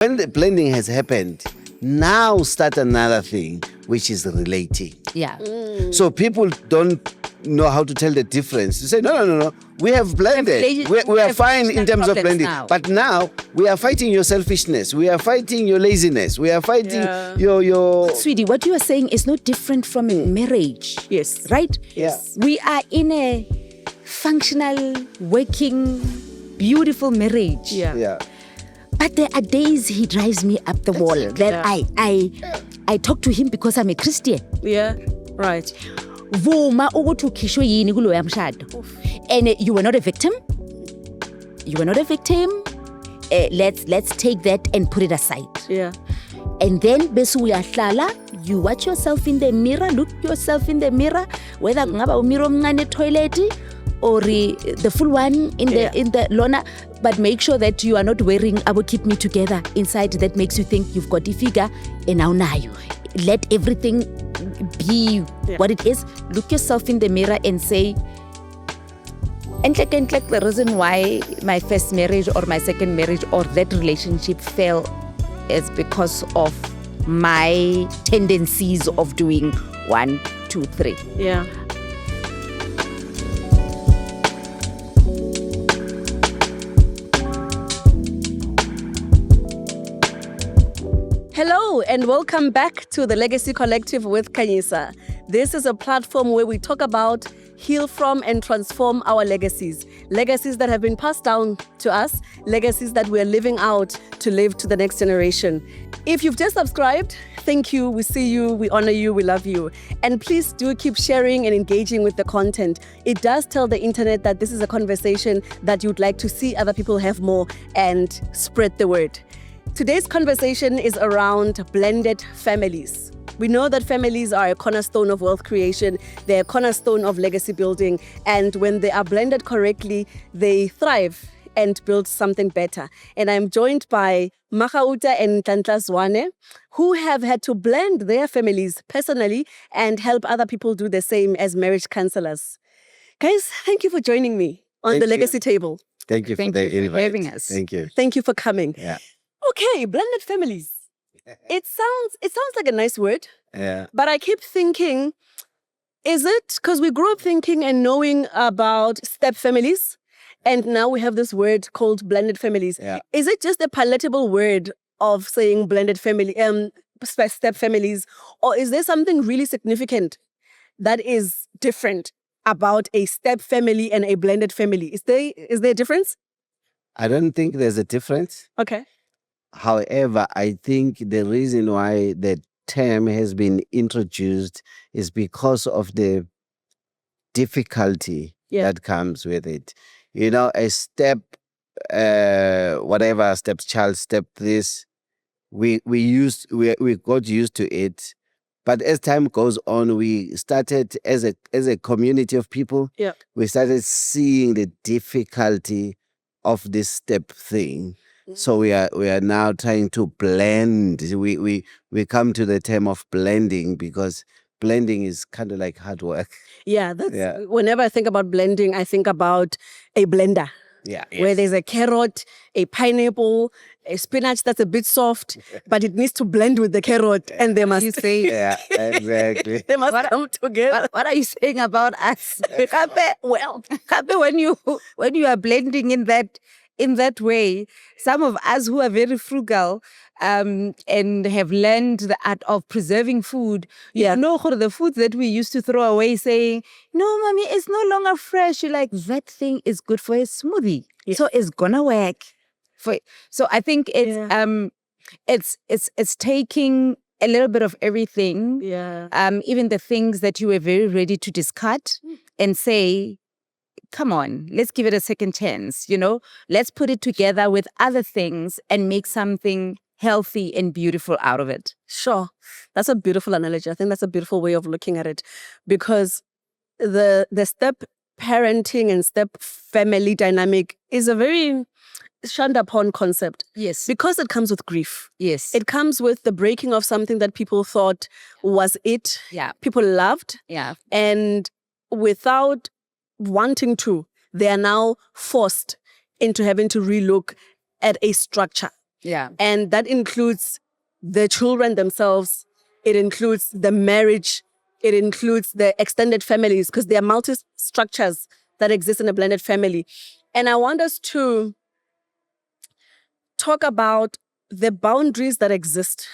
When the blending has happened, now start another thing, which is relating. Yeah. So people don't know how to tell the difference. You say, no. We have blended. We are fine in terms of blending. Now. But now we are fighting your selfishness. We are fighting your laziness. We are fighting your... Sweetie, what you are saying is no different from a marriage. Yes. Right? Yes. We are in a functional, working, beautiful marriage. Yeah. But there are days he drives me up the wall that I talk to him because I'm a Christian. Yeah. Right. Vuma ukuthi ukhishwe yini kuloya mshado. And you were not a victim. You were not a victim. Let's take that and put it aside. Yeah. And then bese uyahlala, you watch yourself in the mirror, look yourself in the mirror, whether kungaba umiro omncane toilet or the full one in the lona, but make sure that you are not wearing abo keep me together inside that makes you think you've got the figure and now you let everything be what it is. Look yourself in the mirror and say, and like the reason why my first marriage or my second marriage or that relationship fell is because of my tendencies of doing 1, 2, 3. Yeah. Hello and welcome back to the Legacy Collective with Kanyisa. This is a platform where we talk about, heal from and transform our legacies. Legacies that have been passed down to us, legacies that we are living out to live to the next generation. If you've just subscribed, thank you. We see you, we honor you, we love you. And please do keep sharing and engaging with the content. It does tell the internet that this is a conversation that you'd like to see other people have more and spread the word. Today's conversation is around blended families. We know that families are a cornerstone of wealth creation. They're a cornerstone of legacy building. And when they are blended correctly, they thrive and build something better. And I'm joined by Makauta and Zwanes, who have had to blend their families personally and help other people do the same as marriage counselors. Guys, thank you for joining me on the Legacy Table. Thank you for having us. Thank you. Thank you for coming. Yeah. Okay, blended families. It sounds like a nice word. Yeah. But I keep thinking, is it because we grew up thinking and knowing about step families, and now we have this word called blended families? Yeah. Is it just a palatable word of saying blended family, step families, or is there something really significant that is different about a step family and a blended family? Is there a difference? I don't think there's a difference. Okay. However, I think the reason why the term has been introduced is because of the difficulty that comes with it. You know, a step, whatever, stepchild, step this, we got used to it. But as time goes on, we started as a community of people, we started seeing the difficulty of this step thing. So we are now trying to blend. We come to the term of blending because blending is kind of like hard work. Yeah, whenever I think about blending, I think about a blender. Yeah. Where there's a carrot, a pineapple, a spinach that's a bit soft, but it needs to blend with the carrot, and they must Yeah, exactly. they must come together. What are you saying about us? Well, when you are blending in that way, some of us who are very frugal and have learned the art of preserving food, you know the foods that we used to throw away saying, no, mommy, it's no longer fresh. You're like, that thing is good for a smoothie. Yeah. So it's gonna work. So I think it's taking a little bit of everything. Yeah. Even the things that you were very ready to discard and say, come on, let's give it a second chance, let's put it together with other things and make something healthy and beautiful out of it. Sure. That's a beautiful analogy. I think that's a beautiful way of looking at it, because the step parenting and step family dynamic is a very shunned upon concept. Yes. Because it comes with grief. Yes. It comes with the breaking of something that people thought was it. Yeah. People loved. Yeah. And without wanting to, they are now forced into having to relook at a structure. Yeah. And that includes the children themselves. It includes the marriage. It includes the extended families, because there are multi-structures that exist in a blended family. And I want us to talk about the boundaries that exist,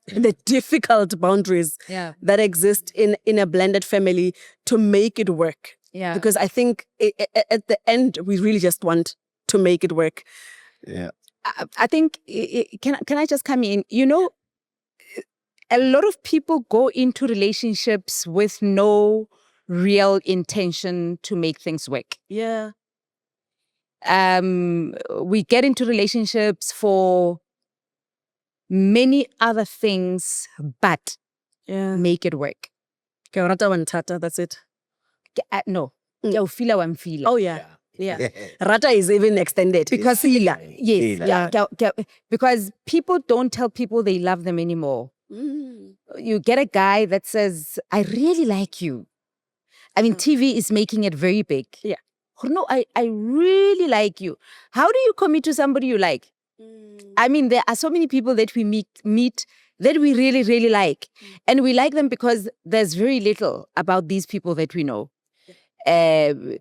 the difficult boundaries that exist in a blended family to make it work. Yeah. Because I think at the end, we really just want to make it work. Yeah. I think, can I just come in? You know, a lot of people go into relationships with no real intention to make things work. Yeah. We get into relationships for many other things, but make it work. That's it. No. Mm. Oh, yeah. Yeah. Rata is even extended. Because Fila. because people don't tell people they love them anymore. You get a guy that says, I really like you. I mean, TV is making it very big. Yeah. No, I really like you. How do you commit to somebody you like? I mean, there are so many people that we meet that we really, really like. And we like them because there's very little about these people that we know. And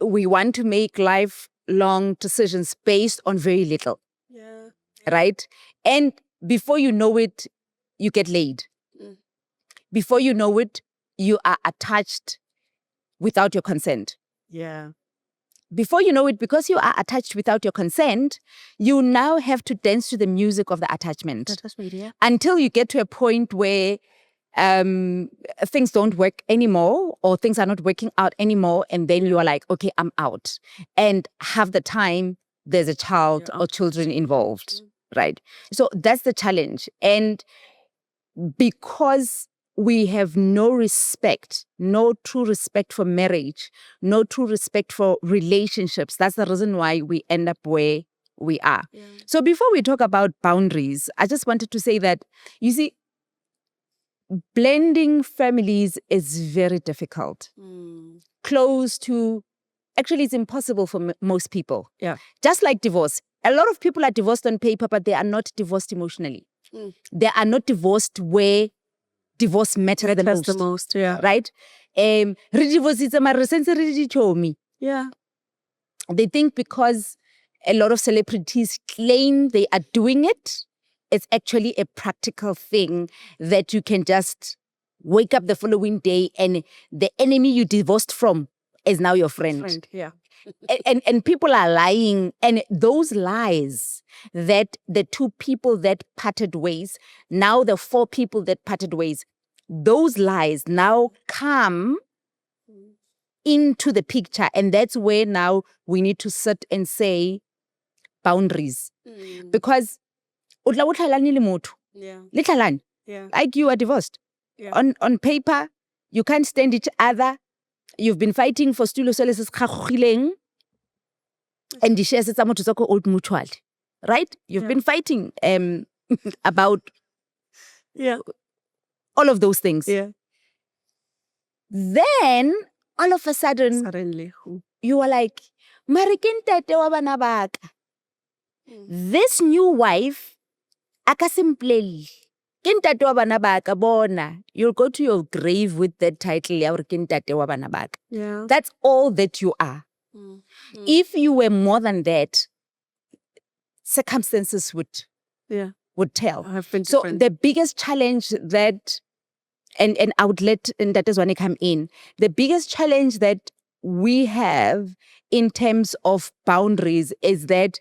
we want to make lifelong decisions based on very little. Yeah. Right? And before you know it, you get laid. Before you know it, you are attached without your consent. Yeah. Before you know it, because you are attached without your consent, you now have to dance to the music of the attachment. Until you get to a point where things don't work anymore, or things are not working out anymore, and then you are like, okay, I'm out. And half the time, there's a child or children involved, right? So that's the challenge. And because we have no respect, no true respect for marriage, no true respect for relationships, that's the reason why we end up where we are. Yeah. So before we talk about boundaries, I just wanted to say that, you see, blending families is very difficult. Close to, actually, it's impossible for most people. Yeah. Just like divorce. A lot of people are divorced on paper, but they are not divorced emotionally. They are not divorced where divorce matters the most. Yeah. Right? Yeah. They think because a lot of celebrities claim they are doing it, it's actually a practical thing that you can just wake up the following day and the enemy you divorced from is now your friend. Yeah. And people are lying. And those lies, that the 2 people that parted ways, now the 4 people that parted ways, those lies now come into the picture. And that's where now we need to sit and say boundaries. Because Yeah. Yeah. like you are divorced. Yeah. On paper, you can't stand each other. You've been fighting for stulo soleses khagogileng and the shares tsa motho tsa ko Old Mutual. Right? You've been fighting about all of those things. Yeah. Then all of a sudden Suddenly. you are like, "Mare ke ntate wa bana ba ka." This new wife aka simpleli. Ke ntate wa bana ba ka bona. You'll go to your grave with that title ya hore ke ntate wa bana ba ka. Yeah. That's all that you are. If you were more than that, circumstances would tell. So the biggest challenge that, and I would let that is when I come in, the biggest challenge that we have in terms of boundaries is that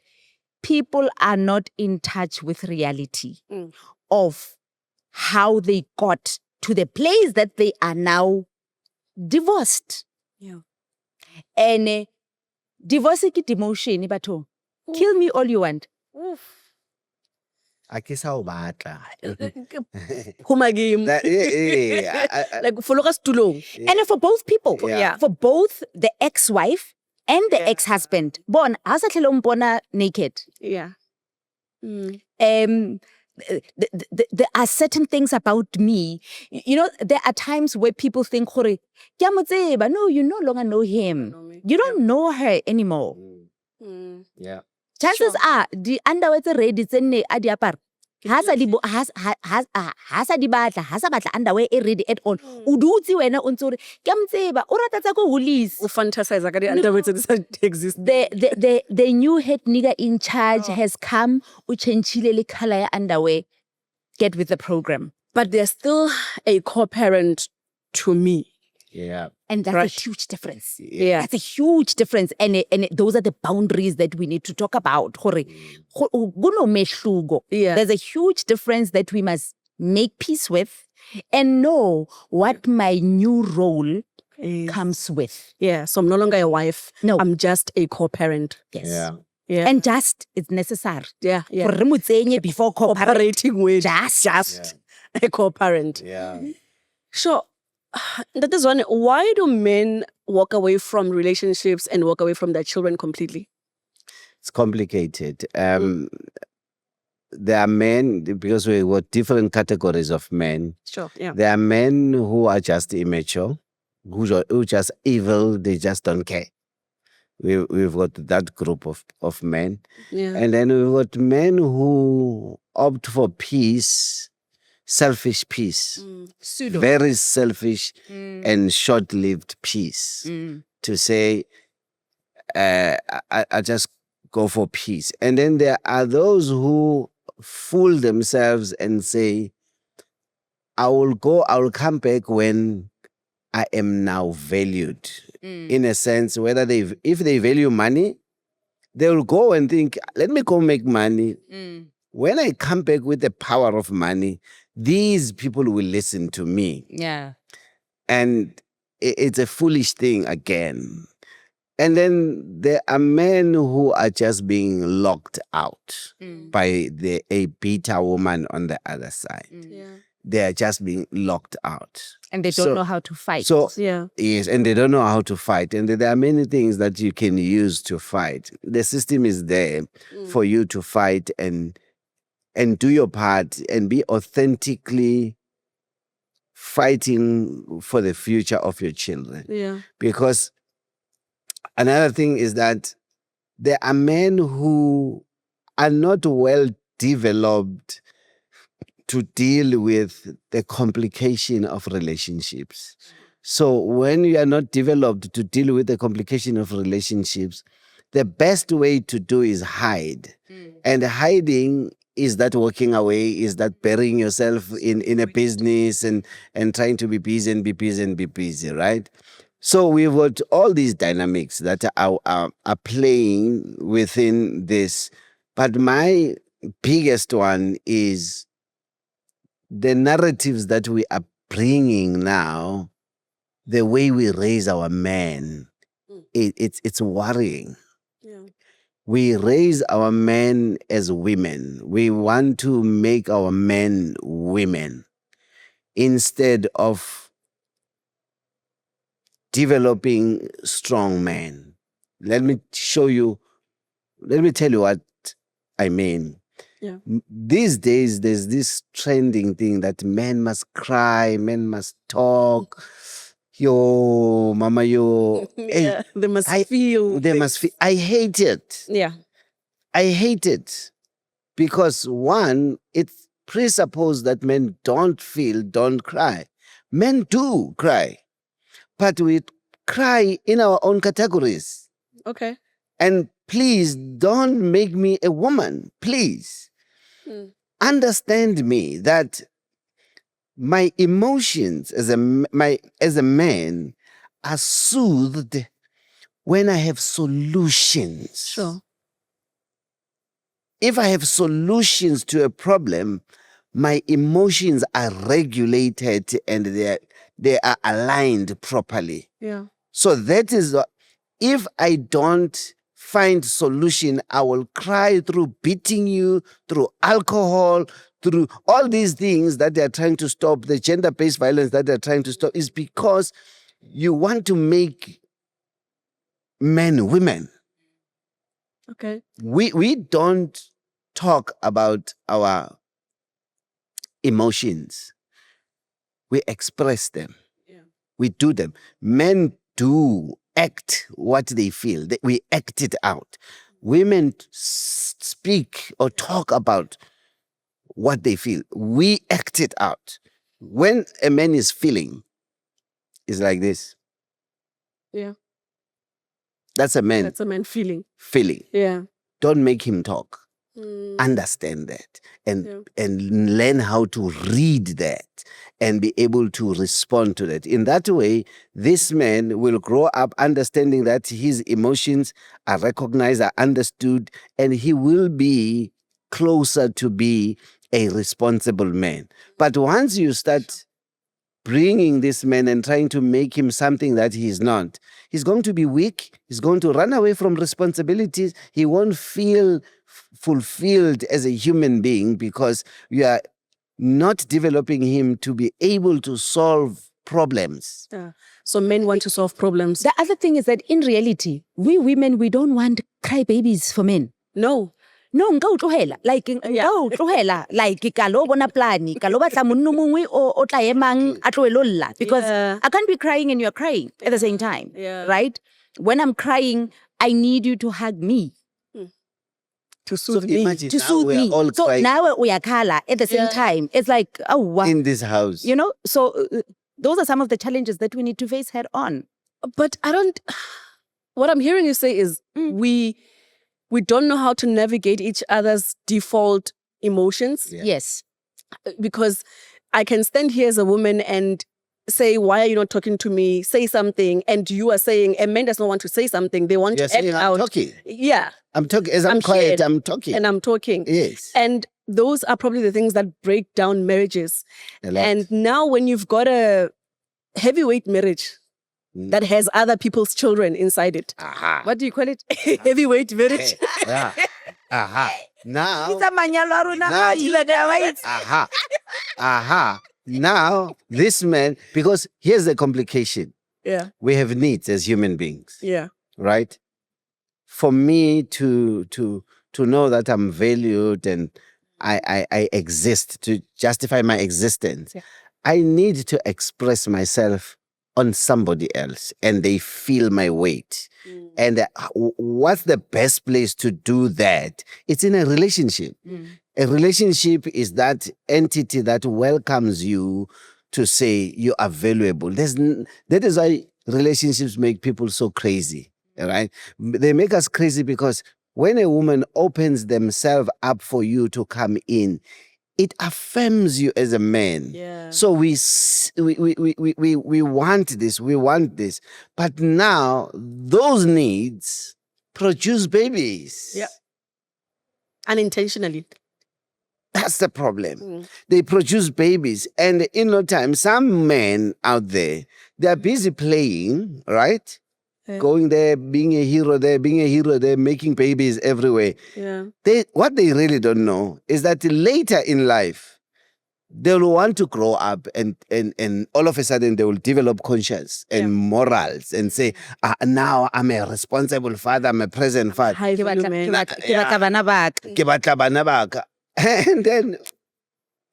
people are not in touch with reality of how they got to the place that they are now divorced. Yeah. And divorce ke demotion, batho. Kill me all you want. A ke sa o batla. Humagim. Like fologa stulong. And for both people. Yeah. For both the ex-wife and the ex-husband. Bon, asa tlhela o mpona naked. Yeah. There are certain things about me. You know, there are times where people think, "Hore, ke a mo tseba." No, you no longer know him. You don't know her anymore. Yeah. chances are the underwear tse ready tse nne a di apara ha sa di batla ha sa batla underwear e ready at all o dutse wena o ntse o re ke mtseba o rata tsa ko Woolies o fantasize ka di underwear tse di sa exist. the new head nigger in charge has come o changile le color ya underwear. Get with the program. But they're still a co-parent to me. Yeah. And that's Right. a huge difference. Yeah. That's a huge difference. And those are the boundaries that we need to talk about. Yeah. There's a huge difference that we must make peace with and know what my new role comes with. Yeah, so I'm no longer a wife. No. I'm just a co-parent. Yes. Yeah. Yeah. And just, it's necessary. Yeah, yeah. For remutsenye before Cooperating with Just. a co-parent. Yeah. Sure. That is one. Why do men walk away from relationships and walk away from their children completely? It's complicated. There are men, because we got different categories of men. Sure, yeah. There are men who are just immature, who just evil, they just don't care. We've got that group of men. Yeah. And then we've got men who opt for peace, selfish peace, Pseudo. very selfish and short-lived peace. To say, I just go for peace. And then there are those who fool themselves and say, I will come back when I am now valued. In a sense, if they value money, they will go and think, let me go make money. When I come back with the power of money, these people will listen to me. Yeah. And it's a foolish thing again. And then there are men who are just being locked out by a beta woman on the other side. Yeah. They are just being locked out. And they don't know how to fight. So, Yeah. yes, and they don't know how to fight. And there are many things that you can use to fight. The system is there for you to fight and do your part and be authentically fighting for the future of your children. Yeah. Because another thing is that there are men who are not well developed to deal with the complication of relationships. So when you are not developed to deal with the complication of relationships, the best way to do is hide. And hiding is that walking away, is that burying yourself in a business and trying to be busy and be busy and be busy, right? So we've got all these dynamics that are playing within this. But my biggest one is the narratives that we are bringing now, the way we raise our men. It's worrying. Yeah. We raise our men as women. We want to make our men women instead of developing strong men. Let me tell you what I mean. Yeah. These days, there's this trending thing that men must cry, men must talk. Yo, mama, yo. Yeah. They must feel. They must feel. I hate it. Yeah. I hate it. Because one, it presupposes that men don't feel, don't cry. Men do cry. But we cry in our own categories. Okay. And please don't make me a woman. Please. Understand me that my emotions as a man are soothed when I have solutions. Sure. If I have solutions to a problem, my emotions are regulated and they are aligned properly. Yeah. So that is, if I don't find solution, I will cry through beating you, through alcohol, through all these things that they are trying to stop, the gender-based violence that they are trying to stop, is because you want to make men women. Okay. We don't talk about our emotions. We express them. Yeah. We do them. Men do act what they feel. We act it out. women speak or talk about what they feel. We act it out. When a man is feeling, it's like this. Yeah. That's a man. That's a man feeling. Feeling. Yeah. Don't make him talk. Understand that and learn how to read that and be able to respond to that. In that way, this man will grow up understanding that his emotions are recognized, are understood, and he will be closer to be a responsible man. But once you start bringing this man and trying to make him something that he is not, he's going to be weak. He's going to run away from responsibilities. He won't feel fulfilled as a human being because you are not developing him to be able to solve problems. Yeah. So men want to solve problems. The other thing is that in reality, we women, we don't want crybabies for men. No. No, nka utlohela. Like, nka utlohela. Like, ka lo bona plani, ka lo batla monna mongwe o tla emang a tlo elolla. Because I can't be crying and you're crying at the same time. Yeah. Right? When I'm crying, I need you to hug me. To soothe me. Imagine To now soothe we are me. all So crying now we are kala at the same time. It's like, oh, wow. in this house. You know? So those are some of the challenges that we need to face head on. But I don't... What I'm hearing you say is we don't know how to navigate each other's default emotions. Yeah. Yes. Because I can stand here as a woman and say, why are you not talking to me? Say something. And you are saying, a man does not want to say something. They want You're to act saying, I'm out. talking. Yeah. I'm talking. As I'm I'm quiet, here I'm talking. And I'm talking. Yes. And those are probably the things that break down marriages. A lot. And now when you've got a heavyweight marriage that has other people's children inside it. Aha. What do you call it? Heavyweight marriage. Yeah. Aha. Now. Aha. Aha. Aha. Now, this man, because here's the complication. Yeah. We have needs as human beings, Yeah. right? For me to know that I'm valued and I exist, to justify my existence, I need to express myself on somebody else and they feel my weight. And what's the best place to do that? It's in a relationship. A relationship is that entity that welcomes you to say you are valuable. That is why relationships make people so crazy, right? They make us crazy because when a woman opens themselves up for you to come in, it affirms you as a man. Yeah. So we want this. But now those needs produce babies. Yeah. Unintentionally. That's the problem. They produce babies. And in no time, some men out there, they're busy playing, right? Going there, being a hero there, making babies everywhere. Yeah. What they really don't know is that later in life, they'll want to grow up and all of a sudden they will develop conscience and morals and say, now I'm a responsible father, I'm a present father. High value man. And then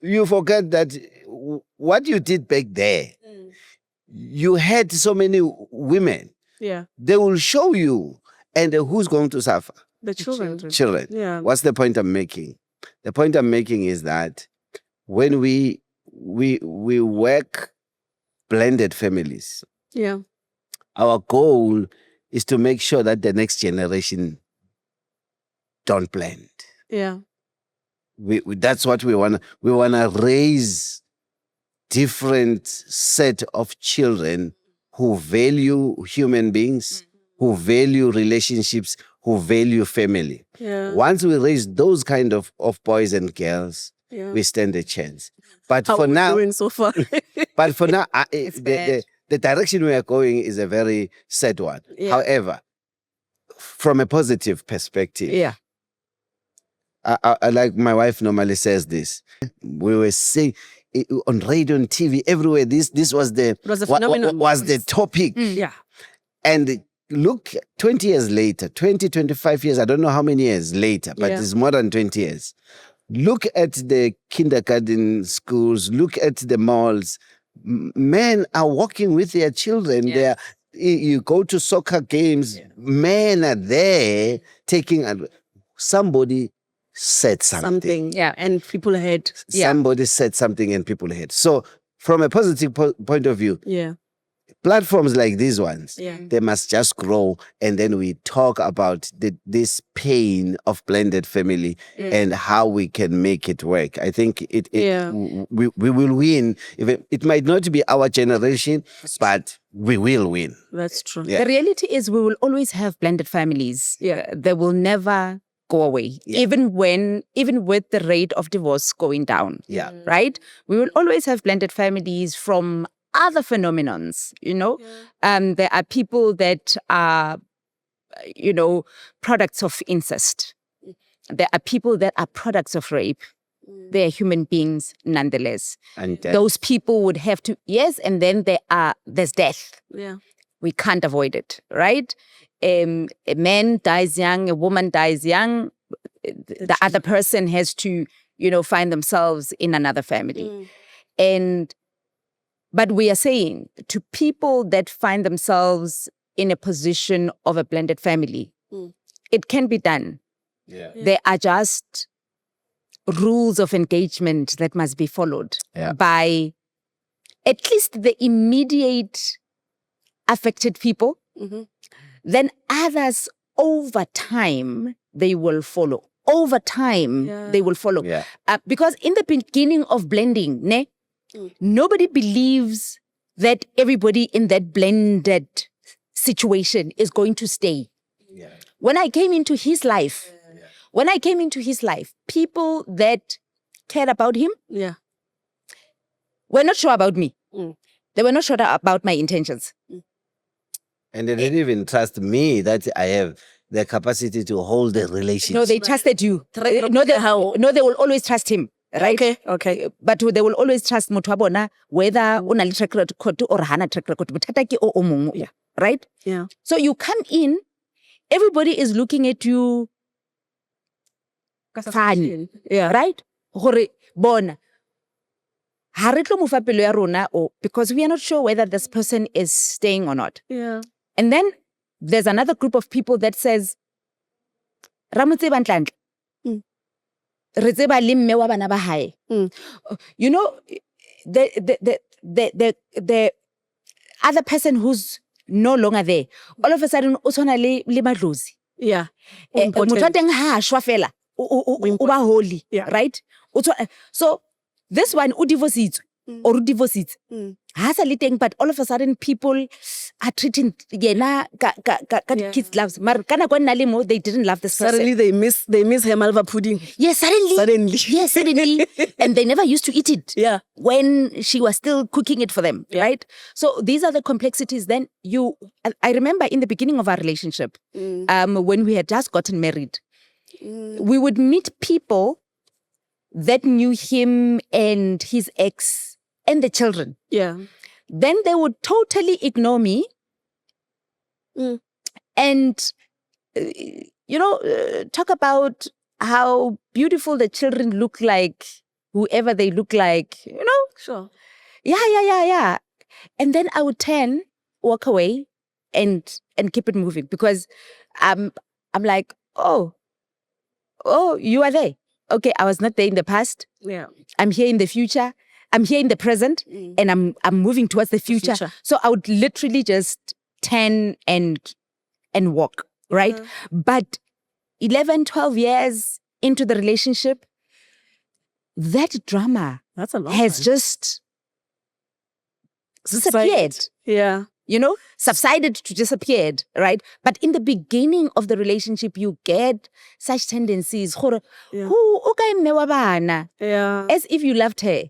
you forget that what you did back there, you had so many women. Yeah. They will show you. And who's going to suffer? The children. Children. Yeah. What's the point I'm making? The point I'm making is that when we work blended families, Yeah. our goal is to make sure that the next generation don't blend. Yeah. That's what we want. We want to raise different set of children who value human beings, who value relationships, who value family. Yeah. Once we raise those kind of boys and girls, we stand a chance. But How for are we now, doing so far? the direction we are going is a very sad one. Yeah. However, from a positive perspective, Yeah. I like my wife normally says this. We were saying on radio and TV everywhere. This was the It was a phenomenon. was the topic. Yeah. And look, 20 years later, 20, 25 years, I don't know how many years later, but it's more than 20 years. Look at the kindergarten schools. Look at the malls. Men are walking with their children. Yeah. you go to soccer games, men are there taking somebody said something. Yeah, and people heard. Somebody said something and people heard. So from a positive point of view, platforms like these ones, they must just grow, and then we talk about this pain of blended family and how we can make it work. I think we will win. It might not be our generation, but we will win. That's true. The reality is we will always have blended families. They will never go away, even with the rate of divorce going down. Right? We will always have blended families from other phenomenons, there are people that are, products of incest. There are people that are products of rape. They are human beings nonetheless. And those people would have to, and then there's death. We can't avoid it, right? A man dies young, a woman dies young. The other person has to, find themselves in another family. But we are saying to people that find themselves in a position of a blended family, it can be done. There are just rules of engagement that must be followed by at least the immediate affected people. Then others over time, they will follow. Over time, they will follow. Because in the beginning of blending, nobody believes that everybody in that blended situation is going to stay. When I came into his life, people that cared about him were not sure about me. They were not sure about my intentions. And they didn't even trust me that I have the capacity to hold the relationship. No, they trusted you. No, they will always trust him. Right? Okay. But they will always trust motho wa bona whether una le track record or hana track record. Right? So you come in, everybody is looking at you funny. Right? Gore bona. Ha re tlo mo fa pelo ya rona, because we are not sure whether this person is staying or not. And then there's another group of people that says, Ramutse bantlantle. The other person who's no longer there, all of a sudden, le madlozi. Holy, right? So this one, divorced or divorced. But all of a sudden, people are treating kids loves. They didn't love this person. Suddenly they miss her malva pudding. Yes, suddenly. Yes, suddenly. And they never used to eat it. When she was still cooking it for them, right? So these are the complexities. Then I remember in the beginning of our relationship, when we had just gotten married, we would meet people that knew him and his ex and the children. Then they would totally ignore me and, talk about how beautiful the children look like, whoever they look like, Sure. Yeah. And then I would walk away and keep it moving because I'm like, oh, you are there. Okay, I was not there in the past. I'm here in the future. I'm here in the present and I'm moving towards the future. So I would literally just turn and walk, right? But 11, 12 years into the relationship, that drama has just disappeared. Subsided to disappeared, right? But in the beginning of the relationship, you get such tendencies. As if you loved her.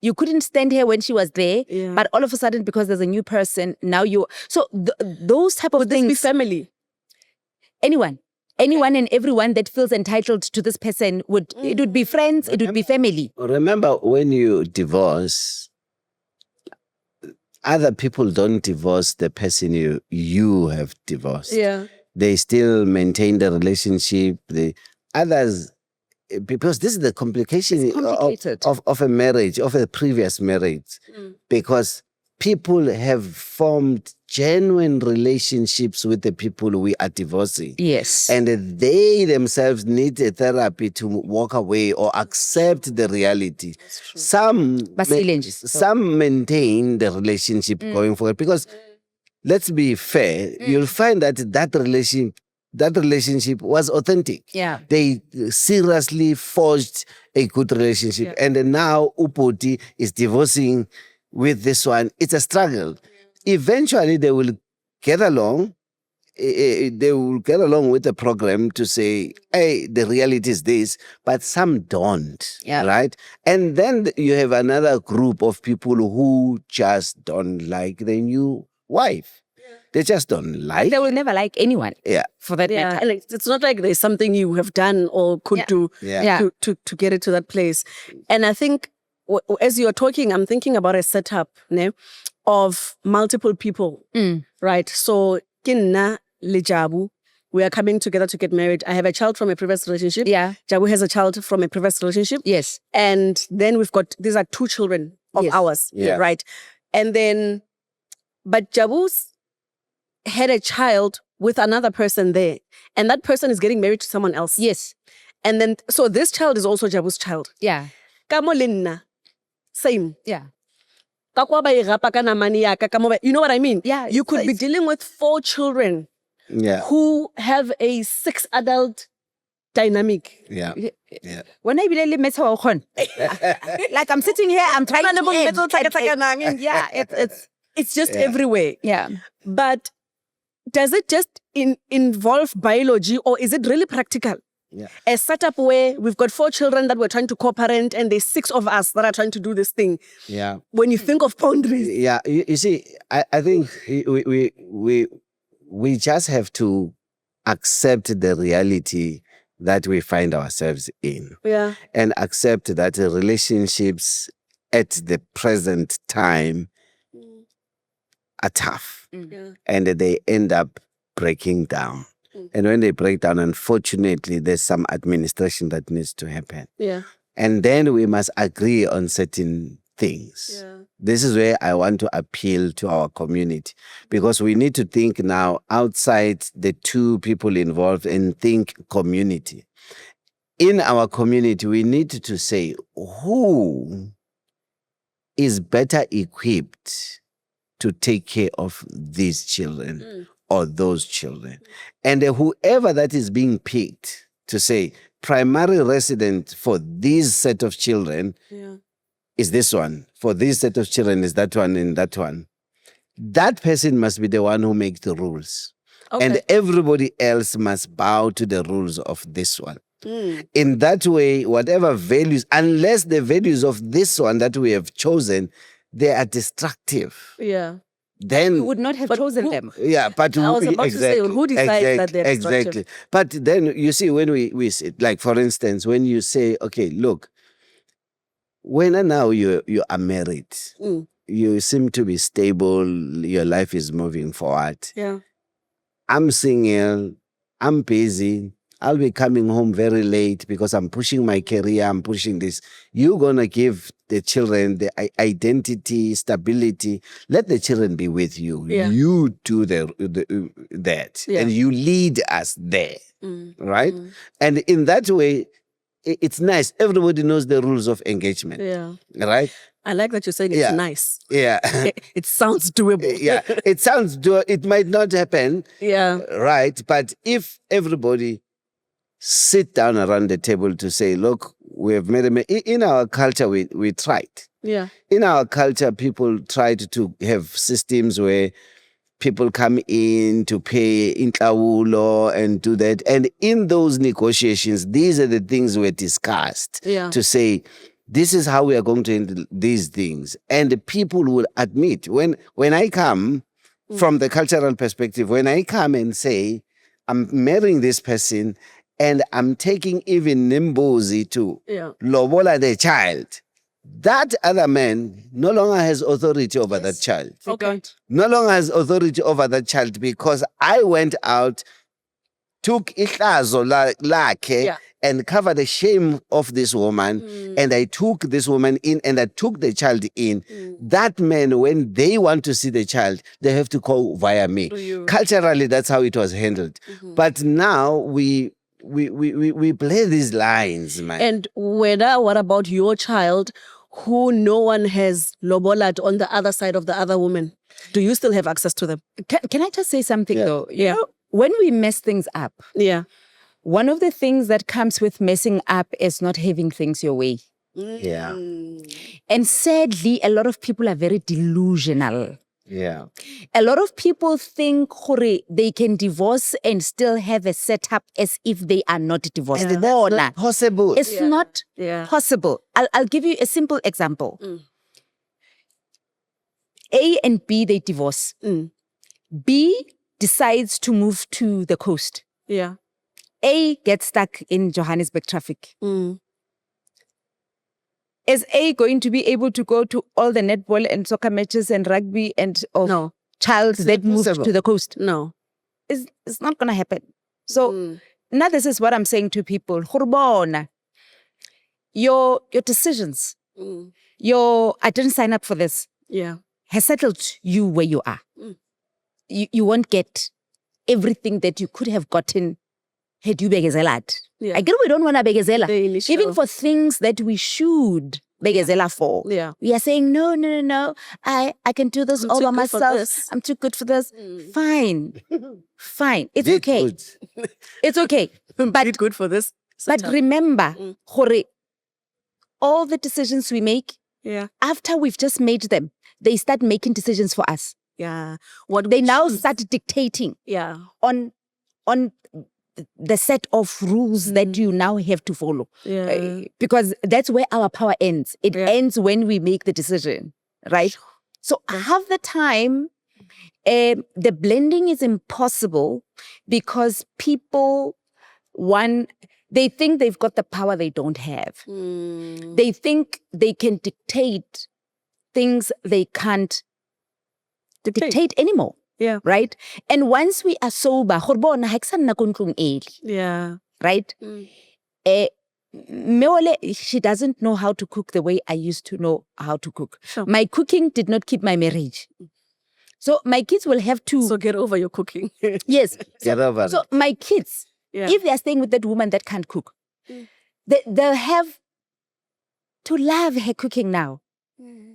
You couldn't stand her when she was there, but all of a sudden, because there's a new person, now you... So those type of things... Would this be family? Anyone and everyone that feels entitled to this person it would be friends, it would be family. Remember, when you divorce, other people don't divorce the person you have divorced. They still maintain the relationship. The others... Because this is the complication of a marriage, of a previous marriage. Because people have formed genuine relationships with the people we are divorcing. Yes. And they themselves need a therapy to walk away or accept the reality. Some maintain the relationship going forward because let's be fair, you'll find that relationship was authentic. Yeah. They seriously forged a good relationship. Yeah. And now Upoti is divorcing with this one. It's a struggle. Eventually they will get along. They will get along with the program to say, hey, the reality is this, but some don't, right? And then you have another group of people who just don't like the new wife. They just don't like. They will never like anyone. Yeah. For that matter. And it's not like there's something you have done or could do to get it to that place. And I think as you're talking, I'm thinking about a setup of multiple people, right? So, Kinna, Lijabu, we are coming together to get married. I have a child from a previous relationship. Yeah. Jabu has a child from a previous relationship. Yes. And then these are 2 children of ours, right? And then, but Jabu's had a child with another person there. And that person is getting married to someone else. Yes. And then, so this child is also Jabu's child. Yeah. Kamo Linna, same. Yeah. You know what I mean? Yeah. You could be dealing with 4 children who have a 6 adult dynamic. Yeah. Yeah. When I believe like I'm sitting here, I'm trying to yeah, it's just everywhere. Yeah. But does it just involve biology or is it really practical? Yeah. A setup where we've got 4 children that we're trying to co-parent and there's 6 of us that are trying to do this thing. Yeah. When you think of boundaries. Yeah. You see, I think we just have to accept the reality that we find ourselves in. Yeah. And accept that relationships at the present time are tough. Yeah. And they end up breaking down. And when they break down, unfortunately, there's some administration that needs to happen. Yeah. And then we must agree on certain things. Yeah. This is where I want to appeal to our community because we need to think now outside the 2 people involved and think community. In our community, we need to say who is better equipped to take care of these children or those children. And whoever that is being picked to say primary resident for this set of children is this one. For this set of children is that one and that one. That person must be the one who makes the rules. Okay. And everybody else must bow to the rules of this one. In that way, whatever values, unless the values of this one that we have chosen, they are destructive. Yeah. Then we would not have chosen them. Yeah, but I was about to say, who decides that they're destructive? Exactly. But then you see, when we say, like for instance, when you say, okay, look, when now you are married, you seem to be stable, your life is moving forward. Yeah. I'm single, I'm busy, I'll be coming home very late because I'm pushing my career, I'm pushing this. You're going to give the children the identity, stability. Let the children be with you. Yeah. You do that. Yeah. And you lead us there. Right? And in that way, it's nice. Everybody knows the rules of engagement. Yeah. Right? I like that you're saying it's nice. Yeah. It sounds doable. Yeah. It sounds doable. It might not happen. Yeah. Right? But if everybody sit down around the table to say, look, we have made in our culture, we tried. Yeah. In our culture, people tried to have systems where people come in to pay intlawulo and do that. And in those negotiations, these are the things were discussed to say, this is how we are going to handle these things. And the people will admit, when I come from the cultural perspective, when I come and say, I'm marrying this person, and I'm taking even Nimbozi to lobola the child, that other man no longer has authority over that child. Okay. No longer has authority over that child because I went out, took ihlazo lakhe, and cover the shame of this woman, and I took this woman in and I took the child in. That man, when they want to see the child, they have to call via me. Culturally, that's how it was handled. But now we play these lines, man. And what about your child who no one has lobolat on the other side of the other woman? Do you still have access to them? Can I just say something though? Yeah. When we mess things up, one of the things that comes with messing up is not having things your way. Yeah. And sadly, a lot of people are very delusional. Yeah. A lot of people think they can divorce and still have a setup as if they are not divorced. And that's not possible. It's not possible. I'll give you a simple example. A and B, they divorce. B decides to move to the coast. Yeah. A gets stuck in Johannesburg traffic. Is A going to be able to go to all the netball and soccer matches and rugby and child that moved to the coast? No. It's not going to happen. So now this is what I'm saying to people. Your decisions, I didn't sign up for this. Yeah. Has settled you where you are. You won't get everything that you could have gotten had you begezelat. Yeah. I get we don't want to begezela. Even for things that we should begezela for. Yeah. We are saying, no. I can do this all by myself. I'm too good for this. Fine. It's okay. Good. It's okay. But good for this. But remember, all the decisions we make, after we've just made them, they start making decisions for us. Yeah. What they now start dictating on the set of rules that you now have to follow. Yeah. Because that's where our power ends. It ends when we make the decision, right? So half the time, the blending is impossible because people, they think they've got the power they don't have. They think they can dictate things they can't dictate anymore. Yeah. Right? And once we are sober, yeah. Right? Meole, she doesn't know how to cook the way I used to know how to cook. Sure. My cooking did not keep my marriage. So my kids will have to... So get over your cooking. Yes. Get over it. So my kids, if they are staying with that woman that can't cook, they'll have to love her cooking now.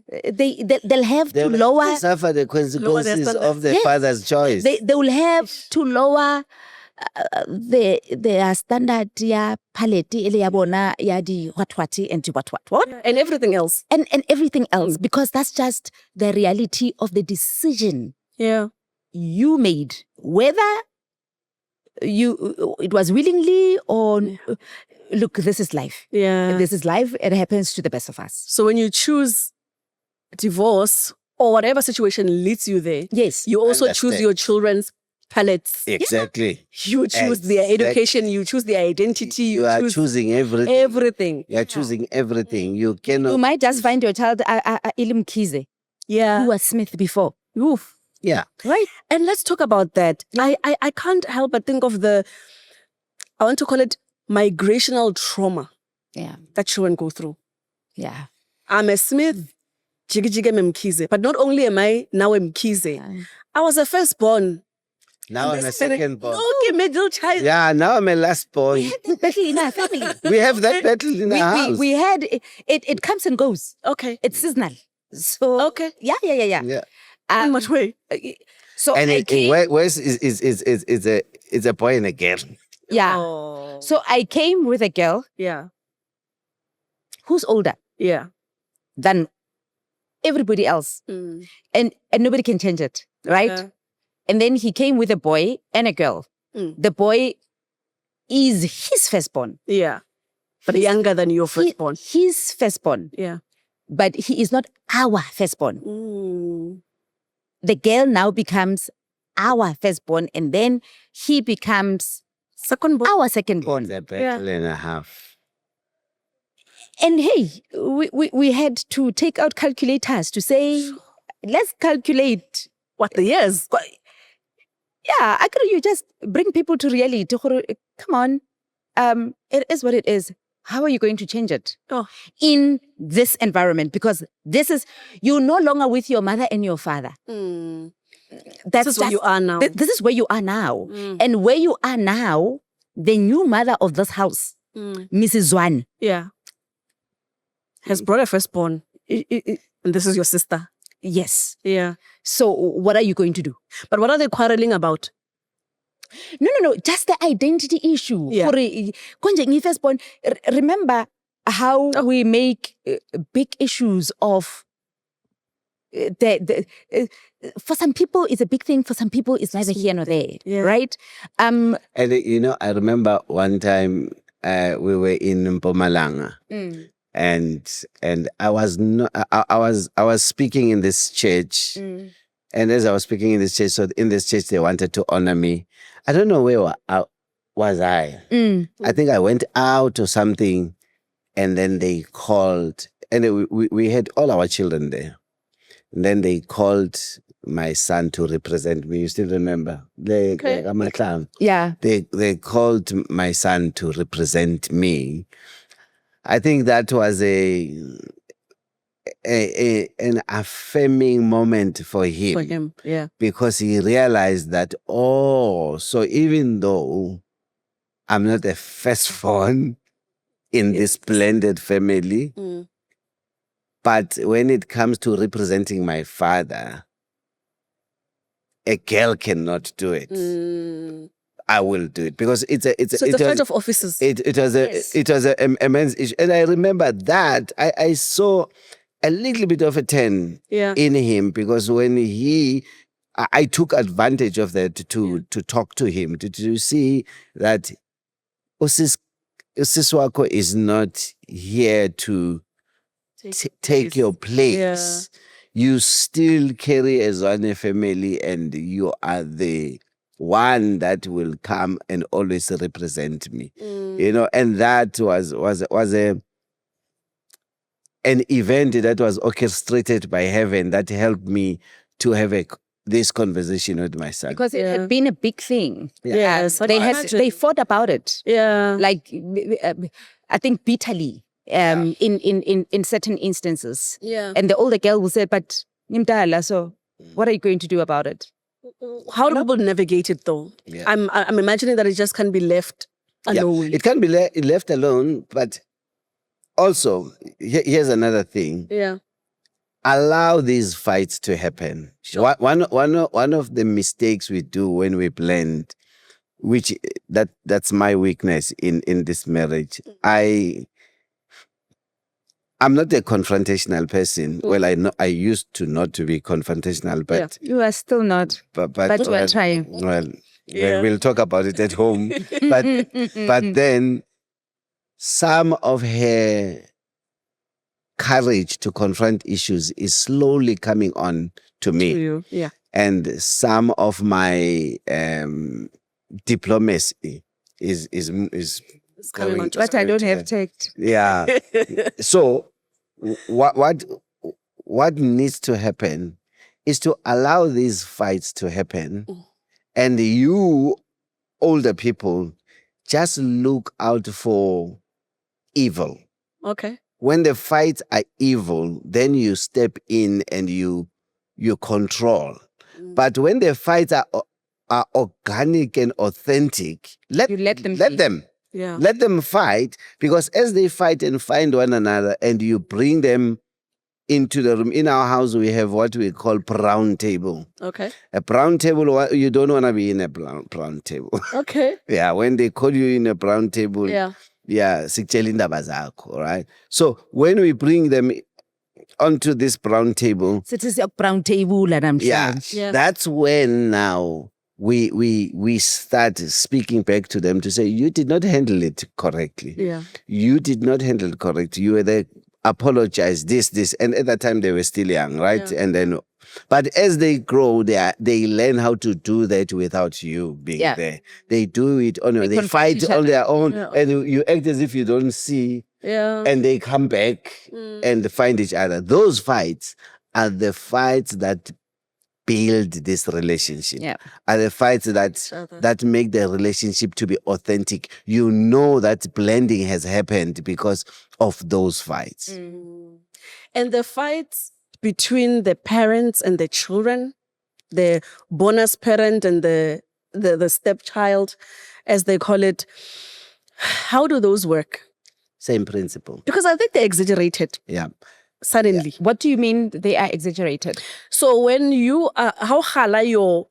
They'll have to lower... suffer the consequences of the father's choice. They will have to lower their standard palette ya bona ya di what and what. And everything else. And everything else, because that's just the reality of the decision you made. Whether it was willingly or... Look, this is life. Yeah. This is life. It happens to the best of us. So when you choose divorce or whatever situation leads you there, you also choose your children's palettes. Exactly. You choose their education, you choose their identity. You are choosing everything. Everything. You are choosing everything. You cannot... You might just find your child Ilim Kize. Yeah. Who was Smith before. Oof. Yeah. Right. And let's talk about that. I can't help but think of I want to call it migrational trauma that children go through. Yeah. I'm a Smith, Jiggy Mkize. But not only am I now a Mkize, I was a firstborn. Now I'm a second-born. Okay, middle child. Yeah, now I'm a last-born. We had that battle in our family. We have that battle in our house. We had, it comes and goes. Okay. It's seasonal. So, okay. Yeah. In much way? So and Wes is a boy and a girl. Yeah. Oh. So I came with a girl. Yeah. Who's older. Yeah. Than everybody else. And nobody can change it. Right? Yeah. And then he came with a boy and a girl. The boy is his firstborn. Yeah. But younger than your firstborn. His firstborn. Yeah. But he is not our firstborn. The girl now becomes our firstborn, and then he becomes our secondborn. It's a battle and a half. And hey, we had to take out calculators to say, let's calculate what the years. Yeah, you just bring people to reality. Come on, it is what it is. How are you going to change it in this environment? Because you're no longer with your mother and your father. This is where you are now. This is where you are now. And where you are now, the new mother of this house, Mrs. Zwanes, has brought a firstborn. And this is your sister. Yes. Yeah. So what are you going to do? But what are they quarreling about? No. Just the identity issue. Yeah. Firstborn. Remember how we make big issues of for some people it's a big thing. For some people it's neither here nor there. Yeah. Right? And I remember one time we were in Mpumalanga. And I was speaking in this church, and as I was speaking in this church, so in this church they wanted to honor me. I don't know where was I. I think I went out or something, and then they called, and we had all our children there. And then they called my son to represent me. You still remember? Yeah. They called my son to represent me. I think that was an affirming moment for him. For him, yeah. Because he realized that, so even though I'm not a firstborn in this blended family, but when it comes to representing my father, a girl cannot do it. I will do it because it's a fight of offices. It was an immense issue, and I remember that I saw a little bit of a turn in him, because when I took advantage of that to talk to him to see that Usiswako is not here to take your place. You still carry a Zwane family, and you are the one that will come and always represent me, and that was an event that was orchestrated by heaven that helped me to have this conversation with my son. Because it had been a big thing. Yes, they fought about it. Yeah, like I think bitterly in certain instances. Yeah, and the older girl will say, "But Nimdala, so what are you going to do about it?" How do people navigate it though? Yeah. I'm imagining that it just can't be left alone. It can't be left alone, but also, here's another thing. Yeah. Allow these fights to happen. Sure. One of the mistakes we do when we blend, which that's my weakness in this marriage. I'm not a confrontational person. Well, I used to not to be confrontational, but you are still not. But we're trying. Well, we'll talk about it at home. but then some of her courage to confront issues is slowly coming on to me. To you, yeah. And some of my diplomacy is coming on to but I don't have tact. Yeah. So what needs to happen is to allow these fights to happen, and you older people just look out for evil. Okay. When the fights are evil, then you step in and you control. But when the fights are organic and authentic, let them. Yeah. Let them fight, because as they fight and find one another, and you bring them into the room. In our house, we have what we call brown table. Okay. A brown table, you don't want to be in a brown table. Okay. Yeah, when they call you in a brown table, yeah, sikutshela indaba zakho, all right? So when we bring them onto this brown table, brown table, that's when now we start speaking back to them to say, you did not handle it correctly. Yeah. You did not handle it correctly. You were there, apologize, this. And at that time they were still young, right? Yeah. And then, but as they grow, they learn how to do that without you being there. They do it on their own. They fight on their own, and you act as if you don't see. Yeah. And they come back and find each other. Those fights are the fights that build this relationship. Yeah. Are the fights that make the relationship to be authentic. You know that blending has happened because of those fights. And the fights between the parents and the children, the bonus parent and the stepchild, as they call it, how do those work? Same principle. Because I think they're exaggerated. Yeah. Suddenly. What do you mean they are exaggerated? So when you are, how hala your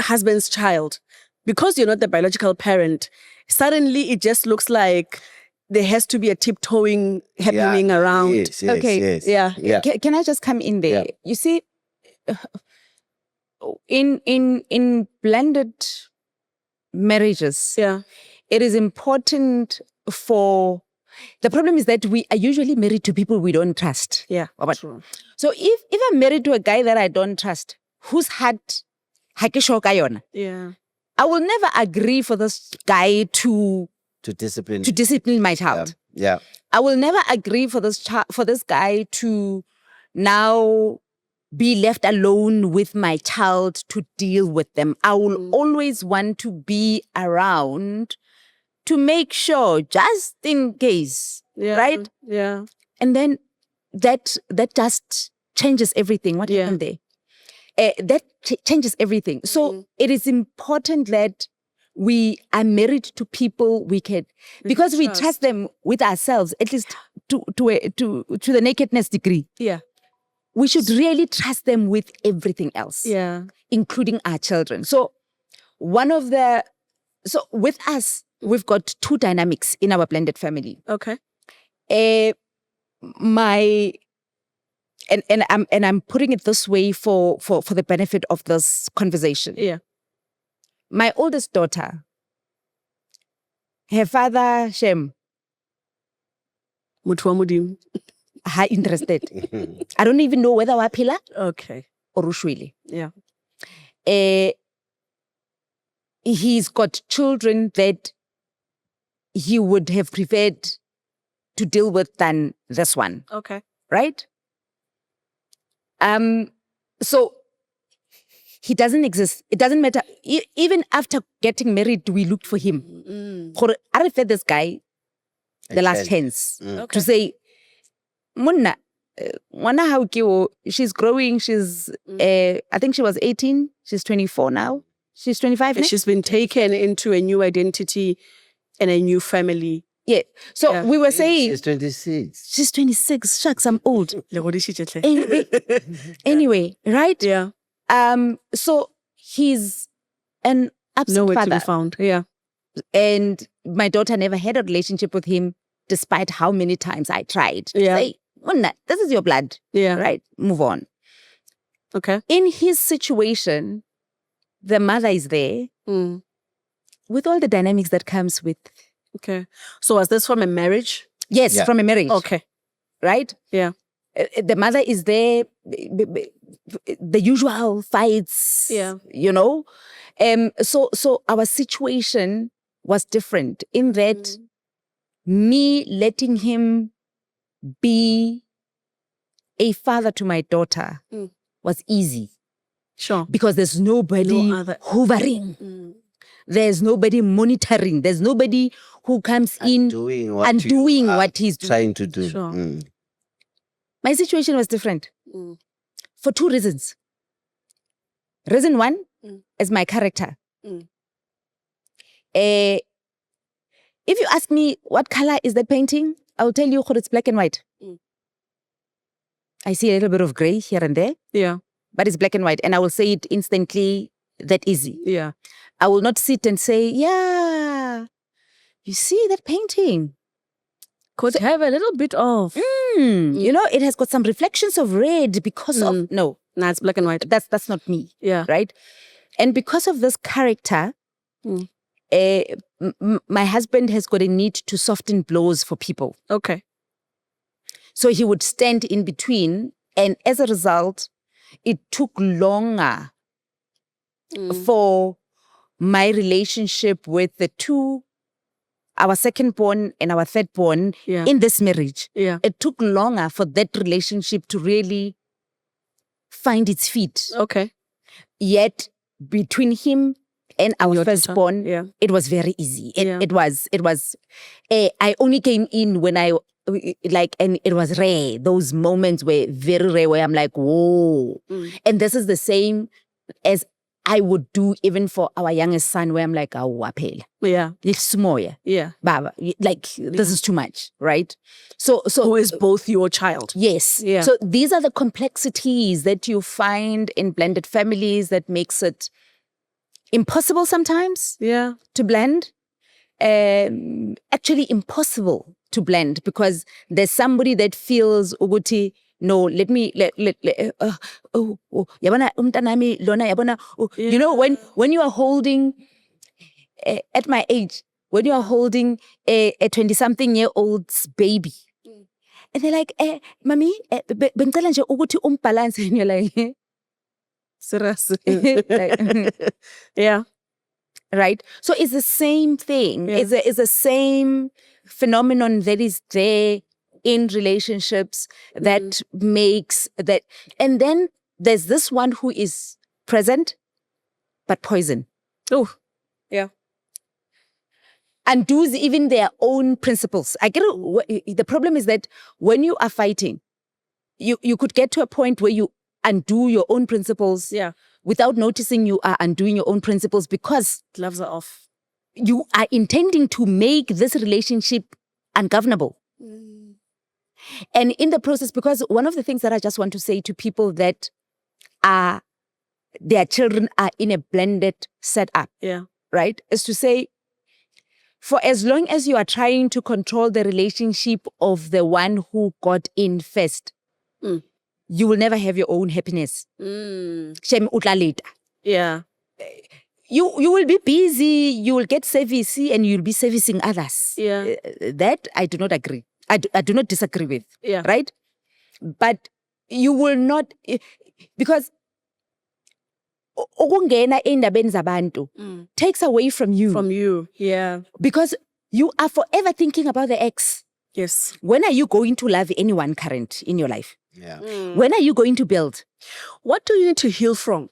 husband's child, because you're not the biological parent, suddenly it just looks like there has to be a tiptoeing happening around. Yes, Okay. yes. Yeah. Can I just come in there? Yeah. You see, in blended marriages, Yeah. it is important for. The problem is that we are usually married to people we don't trust. Yeah. True. So if I'm married to a guy that I don't trust, whose heart ha ke sure ka yona, Yeah. I will never agree for this guy to discipline my child. Yeah. I will never agree for this guy to now be left alone with my child to deal with them. I will always want to be around to make sure, just in case, right? Yeah. And then that just changes everything. What happened there? That changes everything. So it is important that we are married to people we can, because we trust them with ourselves, at least to the nakedness degree. Yeah. We should really trust them with everything else. Yeah. Including our children. So with us, we've got two dynamics in our blended family. Okay. I'm putting it this way for the benefit of this conversation. Yeah. My oldest daughter, her father, Shem, Mutwa ha interested. I don't even know whether wapila Okay. or ushwili. Yeah. He's got children that he would have preferred to deal with than this one. Okay. Right? So he doesn't exist. It doesn't matter. Even after getting married, we looked for him. I referred this guy the last chance to say, Munna, Mwana Haukio, she's growing. She's, I think she was 18. She's 24 now. She's 25 now. She's been taken into a new identity and a new family. Yeah. So we were saying... She's 26. She's 26. Shucks, I'm old. Anyway, right? Yeah. So he's an absent Nowhere father. to be found. Yeah. And my daughter never had a relationship with him, despite how many times I tried to say, Munna, this is your blood. Yeah. Right? Move on. Okay. In his situation, the mother is there with all the dynamics that comes with. Okay. So was this from a marriage? Yes, from a marriage. Okay. Right? Yeah. The mother is there, the usual fights, you know. So our situation was different in that me letting him be a father to my daughter was easy. Sure. Because there's nobody hovering. There's nobody monitoring. There's nobody who comes in and doing what he's trying to do. Sure. My situation was different for two reasons. Reason one is my character. If you ask me what color is that painting, I will tell you it's black and white. I see a little bit of gray here and there. Yeah. But it's black and white. And I will say it instantly, that easy. Yeah. I will not sit and say, yeah, you see that painting? Could have a little bit of... You know, it has got some reflections of red because of... No, it's black and white. That's not me. Yeah. Right? And because of this character, my husband has got a need to soften blows for people. Okay. So he would stand in between, and as a result, it took longer for my relationship with the two, our second born and our third born, in this marriage. Yeah. It took longer for that relationship to really find its feet. Okay. Yet between him and our Your firstborn, daughter, it was very easy. Yeah. It was. I only came in when and it was rare. Those moments were very rare where I'm like, whoa. And this is the same as I would do even for our youngest son, where I'm like, oh, waphela. Yeah. It's small, Yeah. Baba, like this is too much, right? So Who is both your child? yes. Yeah. So these are the complexities that you find in blended families that makes it impossible sometimes Yeah. to blend. Actually impossible to blend because there's somebody that feels uguti, no, let yabona umntanami lona yabona you know when you are holding at my age, when you are holding a 20-something-year-old's baby, and they're like, Mami, bengicela nje ukuthi umbalance, and you're like, Serious. like, Yeah. right? So it's the same thing. Yeah. It's the same phenomenon that is there in relationships that makes that. And then there's this one who is present, but poison. Oh, yeah. Undoes even their own principles. I get it. The problem is that when you are fighting, you could get to a point where you undo your own principles. Yeah. Without noticing you are undoing your own principles because Gloves are off. you are intending to make this relationship ungovernable. And in the process, because one of the things that I just want to say to people that their children are in a blended setup, Yeah. right, is to say, for as long as you are trying to control the relationship of the one who got in first, you will never have your own happiness. Shem utla later. Yeah. You will be busy, you will get servicey, and you'll be servicing others. Yeah. That I do not agree. I do not disagree with. Yeah. Right? But you will not, because ukungena endabeni zabantu takes away from you. From you. Yeah. Because you are forever thinking about the ex. Yes. When are you going to love anyone current in your life? Yeah. When are you going to build? What do you need to heal from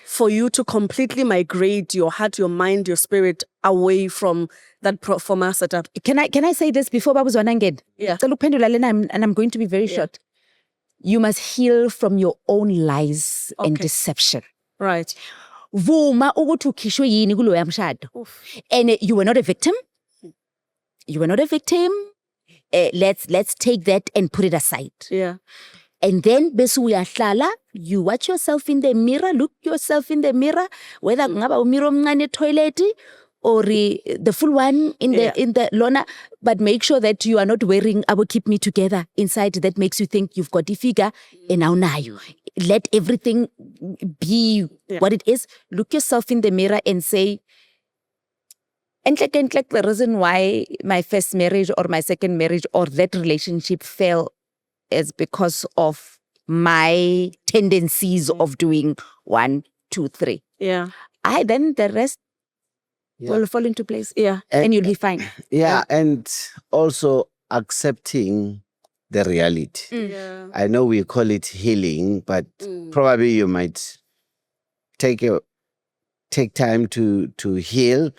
for you to completely migrate your heart, your mind, your spirit away from that former setup? Can I say this before Babu Zwananged? Yeah. And I'm going to be very short. You must heal from your own lies and deception. Right. Vuma ukuthi ukhishwe yini kuloya mshado. And you were not a victim. You were not a victim. Let's take that and put it aside. Yeah. And then besu uyahlala, you watch yourself in the mirror, look yourself in the mirror, whether kungaba umiro omncane toilet or the full one in the lona, but make sure that you are not wearing I will keep me together inside that makes you think you've got the figure and now you. Let everything be what it is. Look yourself in the mirror and say, and like the reason why my first marriage or my second marriage or that relationship fell is because of my tendencies of doing 1, 2, 3. Yeah. Then the rest will fall into place. Yeah. And you'll be fine. Yeah. And also accepting the reality. Yeah. I know we call it healing, but probably you might take time to heal.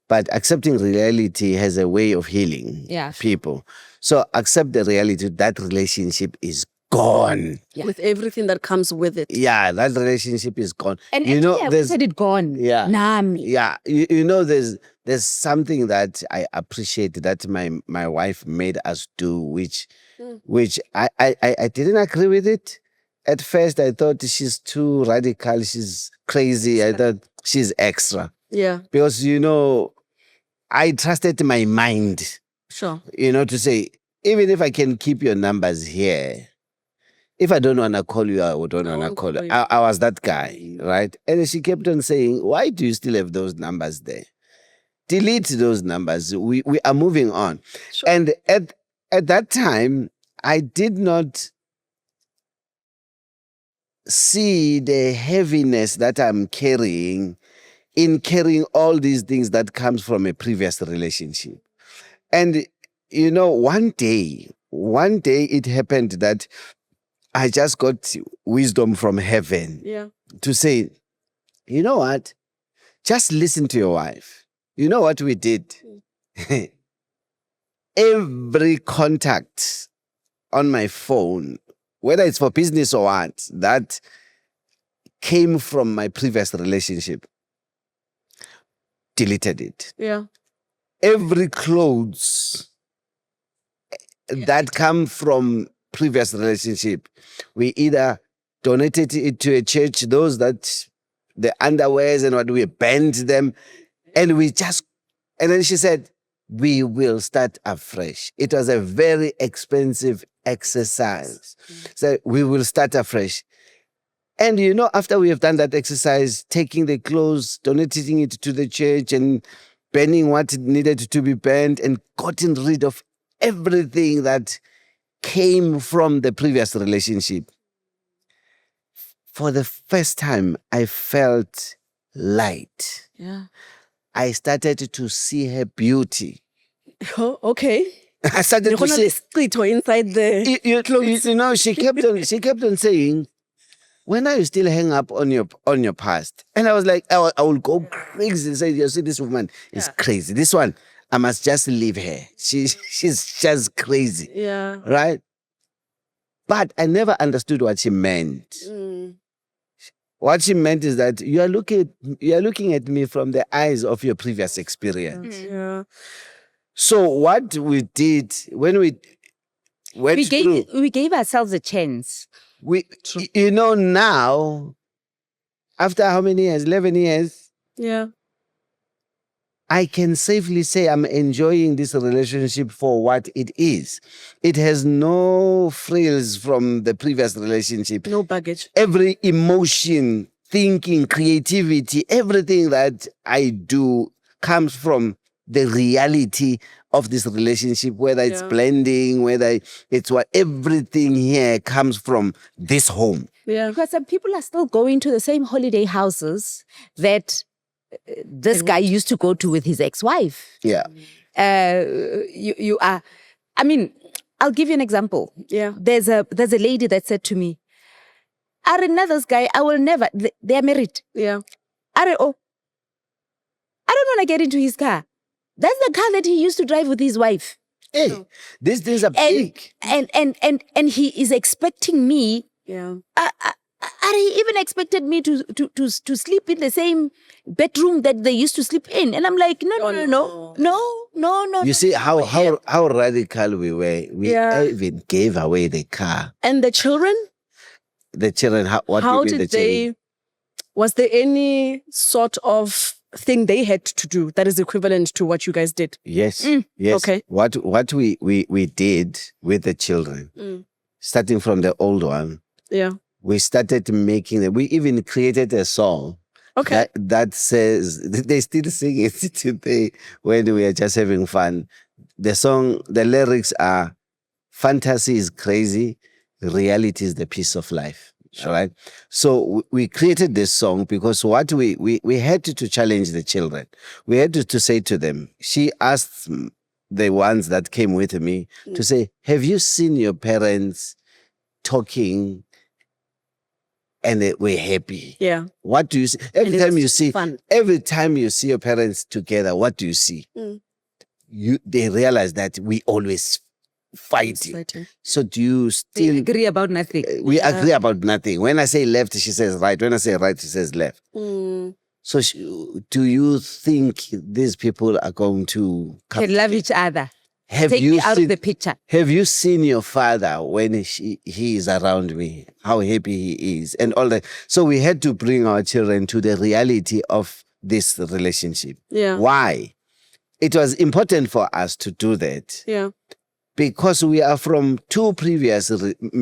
But accepting reality has a way of healing people. So accept the reality that relationship is gone. Yeah. With everything that comes with it. Yeah, that relationship is gone. And you know, there's said it gone. Yeah. Nami. Yeah. You know, there's something that I appreciate that my wife made us do, which I didn't agree with it. At first, I thought she's too radical. She's crazy. I thought she's extra. Yeah. Because, you know, I trusted my mind. Sure. You know, to say, even if I can keep your numbers here, if I don't want to call you, I don't want to call you. I was that guy, right? And she kept on saying, why do you still have those numbers there? Delete those numbers. We are moving on. Sure. And at that time, I did not see the heaviness that I'm carrying in carrying all these things that comes from a previous relationship. And, you know, one day it happened that I just got wisdom from heaven to say, you know what? Just listen to your wife. You know what we did? Every contact on my phone, whether it's for business or what, that came from my previous relationship. Deleted it. Yeah. Every clothes that come from previous relationship, we either donated it to a church, those that the underwears and what, we banned them, and then she said, we will start afresh. It was a very expensive exercise. So we will start afresh. And you know, after we have done that exercise, taking the clothes, donating it to the church and banning what needed to be banned and gotten rid of everything that came from the previous relationship. For the first time, I felt light. Yeah. I started to see her beauty. Oh, okay. I started to see inside the you know, she kept on saying, when are you still hang up on your past? And I was like, I will go crazy and say, you see, this woman is crazy. This one, I must just leave her. She's just crazy. Yeah. Right? But I never understood what she meant. What she meant is that you are looking at me from the eyes of your previous experience. Yeah. So what we did when we went we gave ourselves a chance. You know, now, after how many years? 11 years? Yeah. I can safely say I'm enjoying this relationship for what it is. It has no frills from the previous relationship. No baggage. Every emotion, thinking, creativity, everything that I do comes from the reality of this relationship, whether it's blending, whether it's what, everything here comes from this home. Yeah. Because some people are still going to the same holiday houses that this guy used to go to with his ex-wife. Yeah. You are, I mean, I'll give you an example. Yeah. There's a lady that said to me, this guy, I will never, they're married. Yeah. I don't want to get into his car. That's the car that he used to drive with his wife. Hey, these things are big. And he is expecting me. Yeah. He even expected me to sleep in the same bedroom that they used to sleep in. And I'm like, no. You see how radical we were. We even gave away the car. And the children? The children, how did they, was there any sort of thing they had to do that is equivalent to what you guys did? Yes. Yes. Okay. What we did with the children, starting from the old one. Yeah. We started making it. We even created a song. Okay. That says, they still sing it today when we are just having fun. The song, the lyrics are, fantasy is crazy, reality is the piece of life. All right. So we created this song because what we had to challenge the children. We had to say to them, she asked the ones that came with me to say, have you seen your parents talking and we're happy? Yeah. What do you see? Every time you see your parents together, what do you see? They realize that we always fighting. So do you still agree about nothing? We agree about nothing. When I say left, she says right. When I say right, she says left. So do you think these people are going to can love each other? Take me out of the picture. Have you seen your father when he is around me? How happy he is and all that. So we had to bring our children to the reality of this relationship. Yeah. Why? It was important for us to do that. Yeah. Because we are from two previous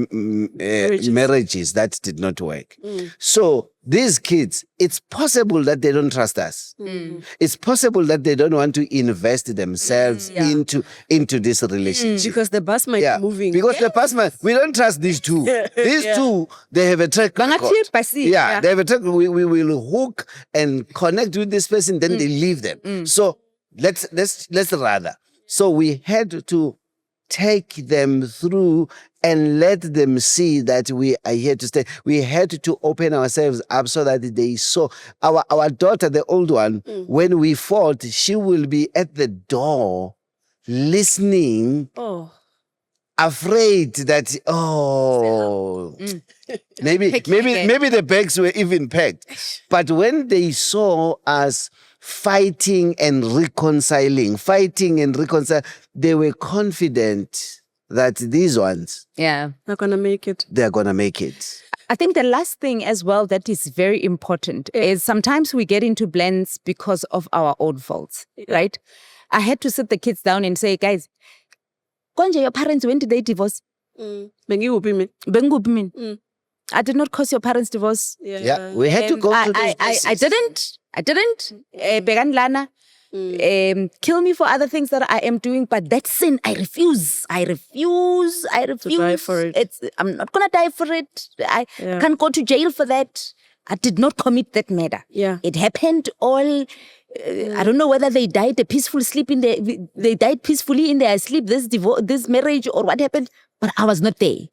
marriages that did not work. So these kids, it's possible that they don't trust us. It's possible that they don't want to invest themselves into this relationship. Because the bus might be moving. Because the bus might, we don't trust these two. These two, they have a track record. They have a track. We will hook and connect with this person, then they leave them. So let's rather. So we had to take them through and let them see that we are here to stay. We had to open ourselves up so that they saw. Our daughter, the old one, when we fought, she will be at the door listening, afraid that, maybe the bags were even packed. But when they saw us fighting and reconciling, they were confident that these ones, they're gonna make it. They're gonna make it. I think the last thing as well that is very important is sometimes we get into blends because of our own faults, right? I had to sit the kids down and say, guys, Konje, your parents, when did they divorce? Benguphi. I did not cause your parents' divorce. Yeah, we had to go through this. I didn't. Began Lana. Kill me for other things that I am doing, but that sin, I refuse. To die for it. I'm not gonna die for it. I can't go to jail for that. I did not commit that murder. Yeah, it happened all. I don't know whether they died a peaceful sleep they died peacefully in their sleep. This marriage or what happened, but I was not there.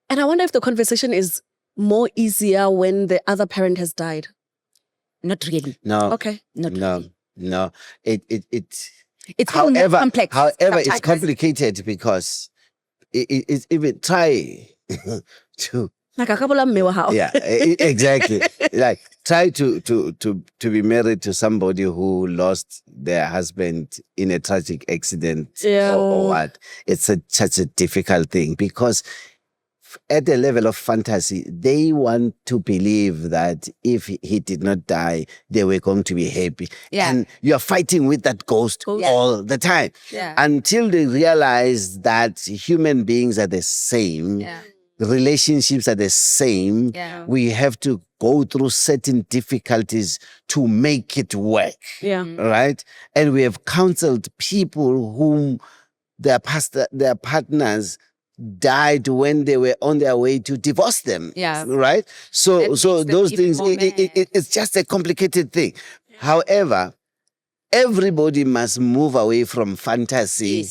And I wonder if the conversation is more easier when the other parent has died. Not really. No. Okay. Not really. No. It's however complex. However, it's complicated because it's even try to. Yeah, exactly. Like try to be married to somebody who lost their husband in a tragic accident or what. It's such a difficult thing because at the level of fantasy, they want to believe that if he did not die, they were going to be happy. Yeah. And you're fighting with that ghost all the time until they realize that human beings are the same. Yeah. Relationships are the same. Yeah. We have to go through certain difficulties to make it work. Yeah. Right? And we have counseled people whom their partners died when they were on their way to divorce them. Yeah. Right? So those things, it's just a complicated thing. Yeah. However, everybody must move away from fantasy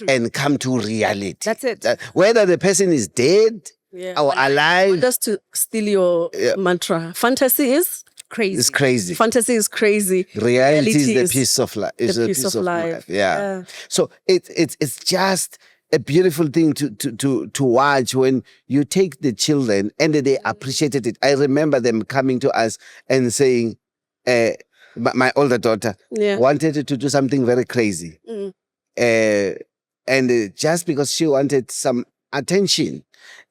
and come to reality. That's it. Whether the person is dead or alive. Just to steal your mantra, fantasy is crazy. It's crazy. Fantasy is crazy. Reality is the piece of life. It's the piece of life. Yeah. So it's just a beautiful thing to watch when you take the children and they appreciated it. I remember them coming to us and saying, my older daughter wanted to do something very crazy. And just because she wanted some attention.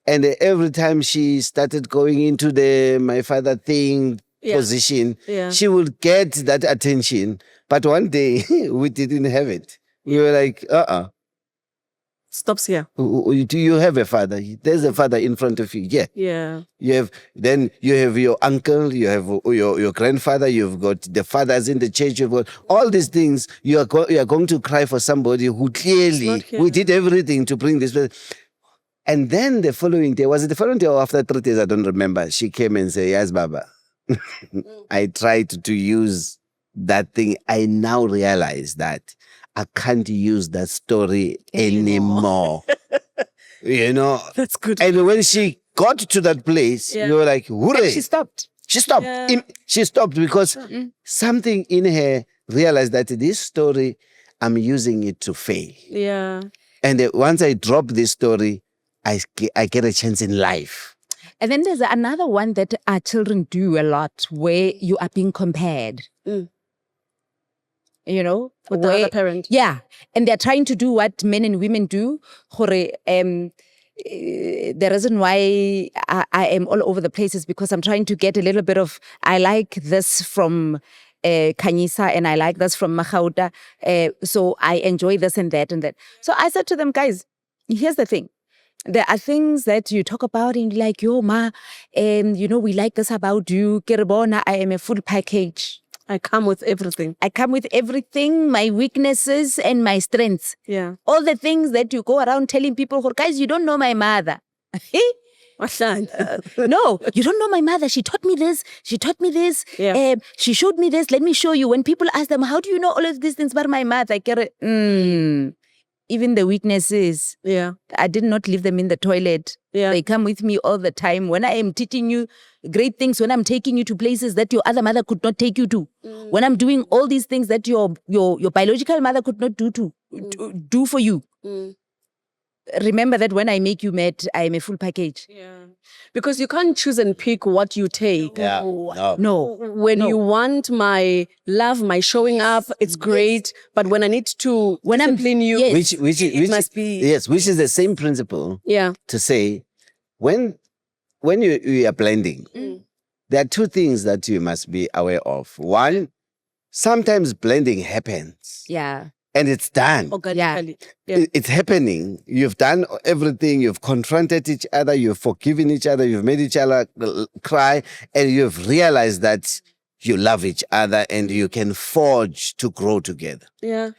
And every time she started going into the my father thing position, she would get that attention. But one day, we didn't have it. We were like, stops here. Do you have a father? There's a father in front of you. Yeah. You have your uncle, you have your grandfather, you've got the fathers in the church, you've got all these things. You are going to cry for somebody who clearly we did everything to bring this. And then the following day, was it the following day or after 3 days? I don't remember. She came and said, yes, Baba. I tried to use that thing. I now realize that I can't use that story anymore. You know? That's good. And when she got to that place, you were like, hooray. And she stopped. She stopped. Yeah. She stopped because something in her realized that this story, I'm using it to fail. Yeah. And once I drop this story, I get a chance in life. And then there's another one that our children do a lot where you are being compared. You know? With the other parent. Yeah. And they're trying to do what men and women do. The reason why I am all over the place is because I'm trying to get a little bit of, I like this from Kanyisa and I like this from Mahauda. So I enjoy this and that and that. So I said to them, guys, here's the thing. There are things that you talk about and you're like, yo, ma, we like this about you. Keribona, I am a full package. I come with everything. My weaknesses and my strengths. Yeah. All the things that you go around telling people, guys, you don't know my mother. No, you don't know my mother. She taught me this. Yeah. She showed me this. Let me show you. When people ask them, how do you know all of these things about my mother? even the weaknesses, Yeah. I did not leave them in the toilet. Yeah. They come with me all the time. When I am teaching you great things, when I'm taking you to places that your other mother could not take you to, when I'm doing all these things that your biological mother could not do for you. Remember that when I make you mad, I am a full package. Yeah. Because you can't choose and pick what you take. Yeah. No. When you want my love, my showing up, it's great. But when I need to discipline you, Yes. it must be. Yes, which is the same principle Yeah. to say when you are blending, there are two things that you must be aware of. One, sometimes blending happens. Yeah. And it's done. Organically. Yeah. It's happening. You've done everything. You've confronted each other. You've forgiven each other. You've made each other cry. And you've realized that you love each other and you can forge to grow together. Yeah.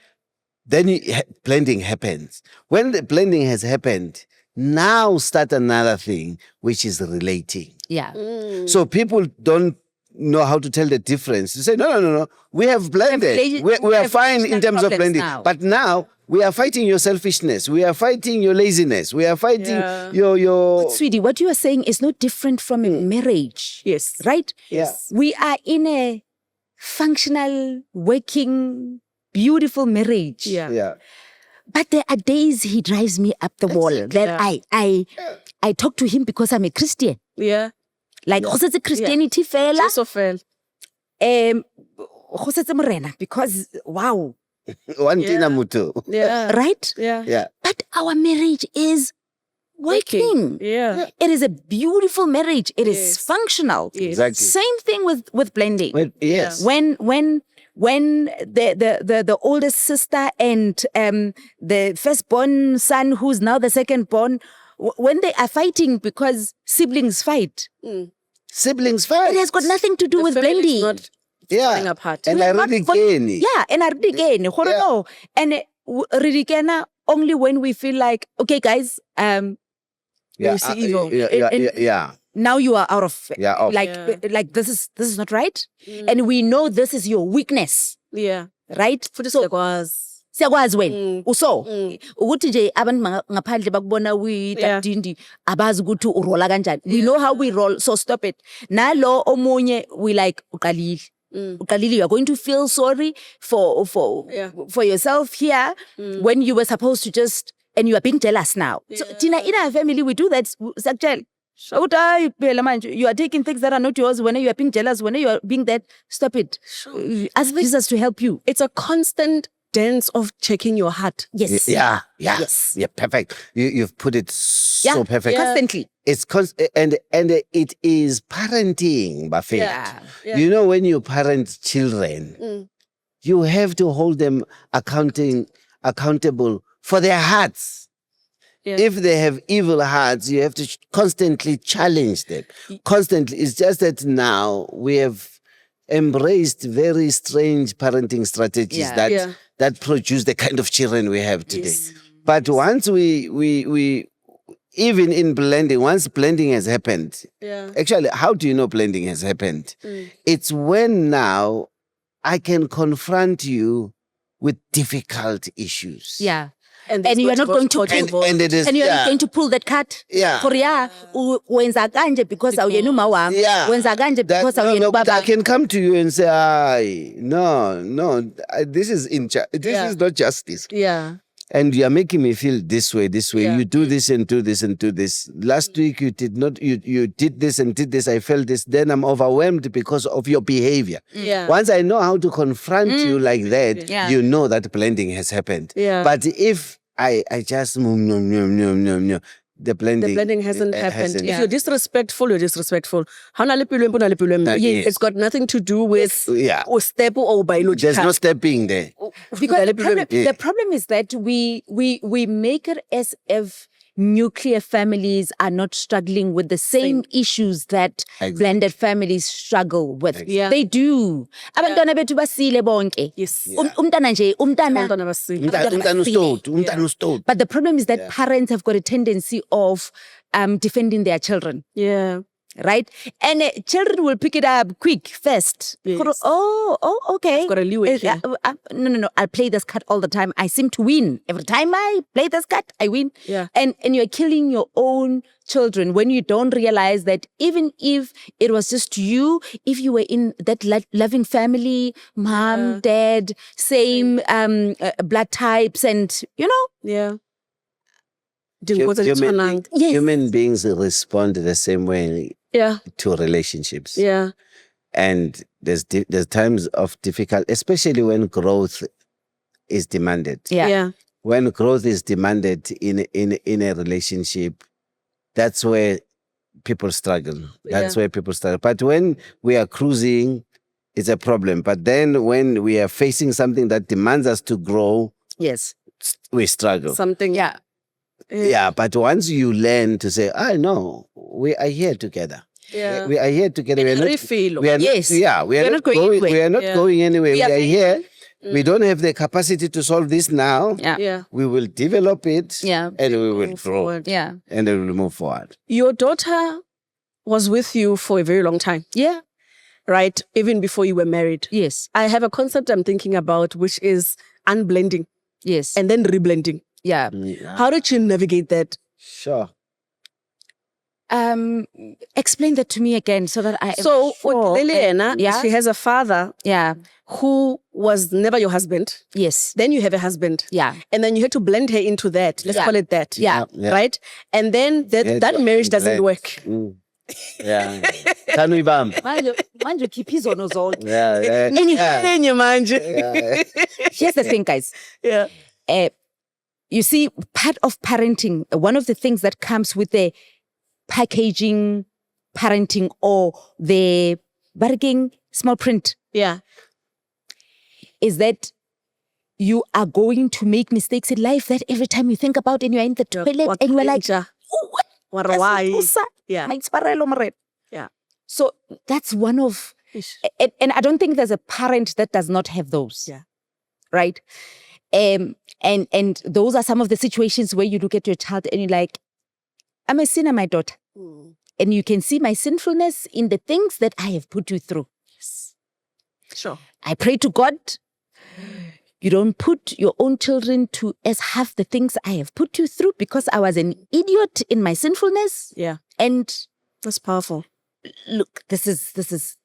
Then blending happens. When the blending has happened, now start another thing, which is relating. Yeah. So people don't know how to tell the difference. You say, no. We have blended. We are fine in terms of blending. Now. But now we are fighting your selfishness. We are fighting your laziness. We are fighting your... But sweetie, what you are saying is no different from a marriage. Yes. Right? Yes. We are in a functional, working, beautiful marriage. Yeah. Yeah. But there are days he drives me up the wall that I talk to him because I'm a Christian. Yeah. Like, go setse Christianity fela. So fair. Go setse morena because, wow. One thing mutu. Yeah. Right? Yeah. Yeah. But our marriage is working. Yeah. It is a beautiful marriage. It is Yes. functional. Yes. Exactly. Same thing with blending. Well, yes. When the oldest sister and the firstborn son, who's now the secondborn, when they are fighting because siblings fight, Siblings fight. it has got nothing to do The with family is blending. not Yeah. falling apart. And We I are not really for- can. Yeah, and I really can. No. And really can only when we feel like, okay, guys, You see evil. Yeah. now you are out of Yeah, off. like this is not right, and we know this is your weakness, Yeah. right? Futhi So siyakwazi. siyakwazi wena uso ukuthi nje abantu ngaphandle bakubona uyidadindi abazi ukuthi urola kanjani. We know how we roll, so stop it. Nalo omunye we like uqalile. Uqalile, you are going to feel sorry for yourself here when you were supposed to just, and you are being jealous now. So Tina, in our family we do that. Sakjel. You are taking things that are not yours. When you are being jealous, when you are being that, stop it. Ask Jesus to help you. It's a constant dance of checking your heart. Yes. Yeah. Yes. Yeah, perfect. You've put it so perfect. Constantly. It's and it is parenting, Buffett. Yeah. You know, when you parent children, you have to hold them accountable for their hearts. Yeah. If they have evil hearts, you have to constantly challenge them. Constantly. It's just that now we have embraced very strange parenting strategies that produce the kind of children we have today. Yes. But once we even in blending, once blending has happened, actually, how do you know blending has happened? It's when now I can confront you with difficult issues. Yeah. And you are not going to And it is, and you are not going to pull that card. Yeah. Korea, wenza kanje because awuyena uma wami. Yeah. Wenza kanje because No, awuyena but I ubaba. can come to you and say, no, this is this is not justice. Yeah. And you are making me feel this way. Yeah. You do this and do this and do this. Last week you did not, you did this and did this. I felt this. Then I'm overwhelmed because of your behavior. Yeah. Once I know how to confront you like that, Yeah. you know that blending has happened. Yeah. But if I just, the blending hasn't happened. If Yeah. you're disrespectful, you're disrespectful. Yes. It's got nothing to do with Yeah. or step or biological. There's no stepping there. Because Yeah. the problem is that we make it as if nuclear families are not struggling with the same issues that Exactly. blended families struggle with. Yeah. They do. Abantwana bethu basile bonke. Yes. Umntana nje, umntana. Abantwana basile. Umntana ustot. But the problem is that parents have got a tendency of defending their children. Yeah. Right? And children will pick it up quick, first. Yes. Oh, okay. I've got a leeway here. No. I'll play this card all the time. I seem to win. Every time I play this card, I win. Yeah. And you're killing your own children when you don't realize that even if it was just you, if you were in that loving family, mom, dad, same blood types, and Yeah. Human beings respond the same way to relationships. Yeah. And there's times of difficult, especially when growth is demanded. Yeah. When growth is demanded in a relationship, that's where people struggle. That's where people struggle. But when we are cruising, it's a problem. But then when we are facing something that demands us to grow, yes, we struggle. Something. Yeah. Yeah, but once you learn to say, no, we are here together. Yeah. We are here together. We are not going anywhere. We are here. We don't have the capacity to solve this now. Yeah. We will develop it. Yeah. And we will grow. Forward. Yeah. And then we'll move forward. Your daughter was with you for a very long time. Yeah. Right? Even before you were married. Yes. I have a concept I'm thinking about, which is unblending. Yes. And then reblending. Yeah. How did you navigate that? Sure. Explain that to me again so that I. So with Liliana, yeah, she has a father, who was never your husband. Yes. Then you have a husband. Yeah. And then you had to blend her into that. Let's call it that. Yeah. Right. And then that marriage doesn't work. Yeah. Can we bump? Manje keep his on all. Yeah. Here's the thing, guys. Yeah. You see, part of parenting, one of the things that comes with the packaging parenting or the bargaining small print, is that you are going to make mistakes in life that every time you think about and you're in the toilet and you're like, why? Yeah. So that's one of, and I don't think there's a parent that does not have those. Yeah. Right? And those are some of the situations where you look at your child and you're like, I'm a sinner, my daughter. And you can see my sinfulness in the things that I have put you through. Yes. Sure. I pray to God, you don't put your own children to as half the things I have put you through because I was an idiot in my sinfulness. Yeah. And that's powerful. Look, this is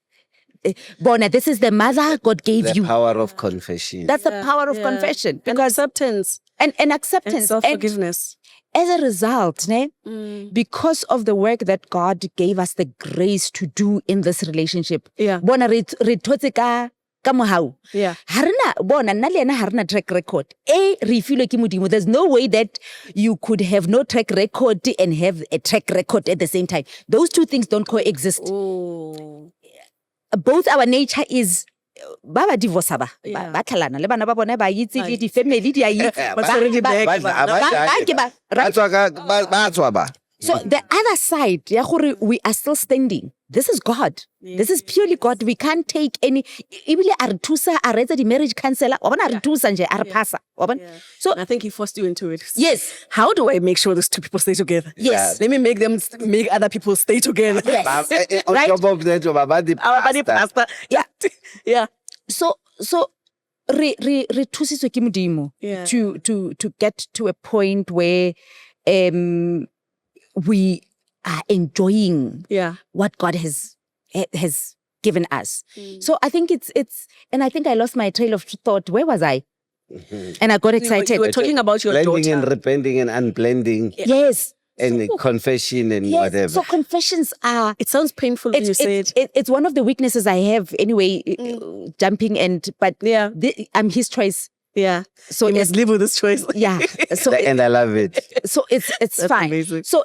Bona, this is the mother God gave you. The power of confession. That's the power of confession. And acceptance. And acceptance. And self-forgiveness. And as a result, because of the work that God gave us the grace to do in this relationship, Bona re thotse ka mohau. Bona nna le yena ha rena track record. Re filwe ke Modimo. There's no way that you could have no track record and have a track record at the same time. Those two things don't coexist. Oh. Both our nature is ba divorce ba tlhalana le bana ba bona ba itse le di family di a So the other side, we are still standing. This is God. Yeah. This is purely God. We can't take any. Ibile a re thusa a retsa di marriage counselor. Wa bona a re thusa nje a re phasa. So I think he forced you into it. Yes. How do I make sure those two people stay together? Yes. Let me make other people stay together. Yes. On top of that, our body pastor. Yeah. Yeah. So re thusitswe ke Modimo to get to a point where we are enjoying what God has given us. So I think it's and I think I lost my trail of thought. Where was I? And I got excited. You were talking about your blending daughter. And repenting and unblending. Yes. And confession and whatever. So confessions are... It sounds painful when you say it. It's one of the weaknesses I have anyway, jumping but I'm his choice. Yeah. So you must live with this choice. Yeah. So and I love it. So it's fine. Amazing. So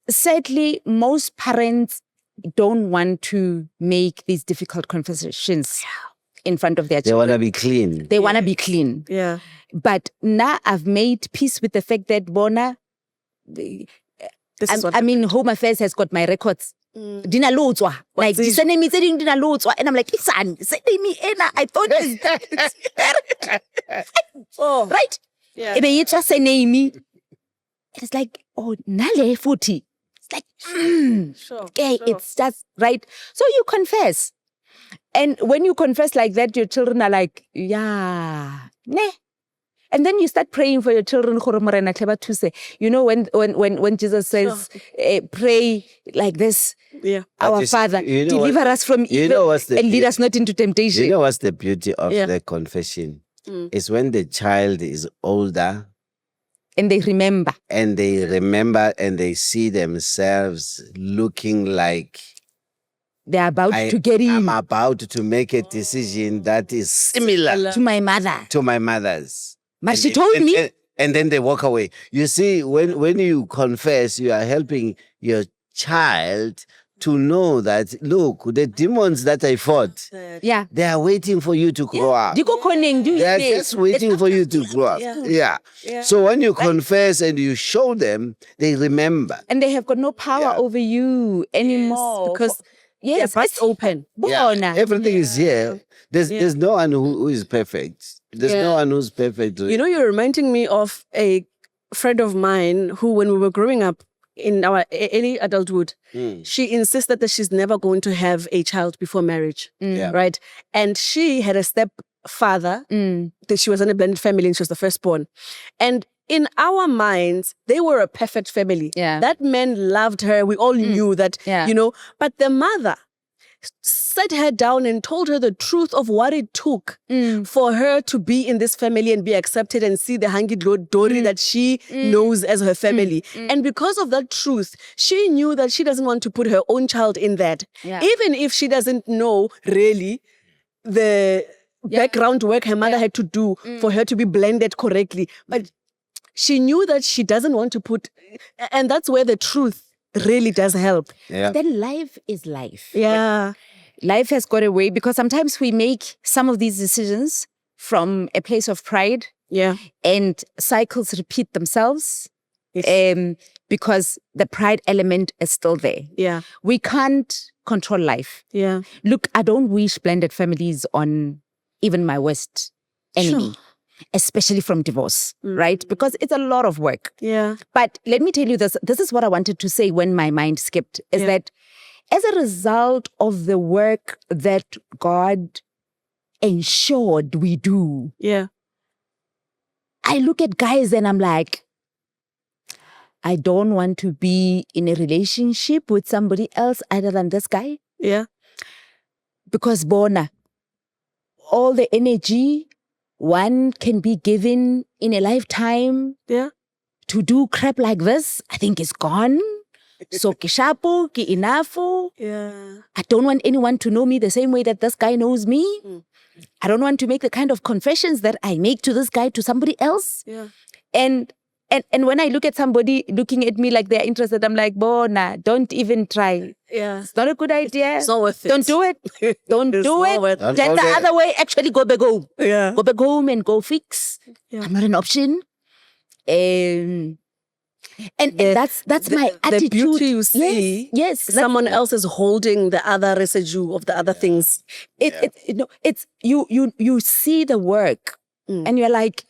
sadly, most parents don't want to make these difficult conversations in front of their children. They want to be clean. They want to be clean. Yeah. But now I've made peace with the fact that Bona, I mean, Home Affairs has got my records. Dina lotswa. Like, the surname is saying Dina lotswa. And I'm like, it's an surname, I thought it's right? Yeah. It's just a name. It's like, oh, nale 40. It's like, Sure. Hey, it's just right. So you confess. And when you confess like that, your children are like, yeah, ne. And then you start praying for your children. You know, when Jesus says, pray like this, our Father, deliver us from evil and lead us not into temptation. You know what's the beauty of the confession? Is when the child is older. And they remember. And they see themselves looking like they're about to get in. I'm about to make a decision that is similar to my mother. To my mother's. But she told me. And then they walk away. You see, when you confess, you are helping your child to know that, look, the demons that I fought, they are waiting for you to grow up. They are just waiting for you to grow up. Yeah. So when you confess and you show them, they remember. And they have got no power over you anymore. Because it's open. Everything is here. There's no one who is perfect. There's no one who's perfect. You know, you're reminding me of a friend of mine who, when we were growing up in our early adulthood, she insisted that she's never going to have a child before marriage. Right? And she had a stepfather. That she was in a blended family and she was the firstborn. And in our minds, they were a perfect family. That man loved her. We all knew that, you know, but the mother sat her down and told her the truth of what it took for her to be in this family and be accepted and see the hangi-dory that she knows as her family. And because of that truth, she knew that she doesn't want to put her own child in that. Even if she doesn't know really the background work her mother had to do for her to be blended correctly. But she knew that she doesn't want to put, and that's where the truth really does help. But then life is life. Yeah. Life has got a way, because sometimes we make some of these decisions from a place of pride. And cycles repeat themselves. Because the pride element is still there. We can't control life. Look, I don't wish blended families on even my worst enemy. Especially from divorce, right? Because it's a lot of work. But let me tell you this. This is what I wanted to say when my mind skipped, is that as a result of the work that God ensured we do, I look at guys and I'm like, I don't want to be in a relationship with somebody else other than this guy. Because Bona, all the energy one can be given in a lifetime to do crap like this, I think is gone. So kishapo, ki inafu. I don't want anyone to know me the same way that this guy knows me. I don't want to make the kind of confessions that I make to this guy to somebody else. And when I look at somebody looking at me like they're interested, I'm like, Bona, don't even try. It's not a good idea. It's not worth it. Don't do it. Don't do it. Then the other way, actually go back home. Go back home and go fix. I'm not an option. And that's my attitude. The beauty you see, someone else is holding the other residue of the other things. It's you see the work and you're like,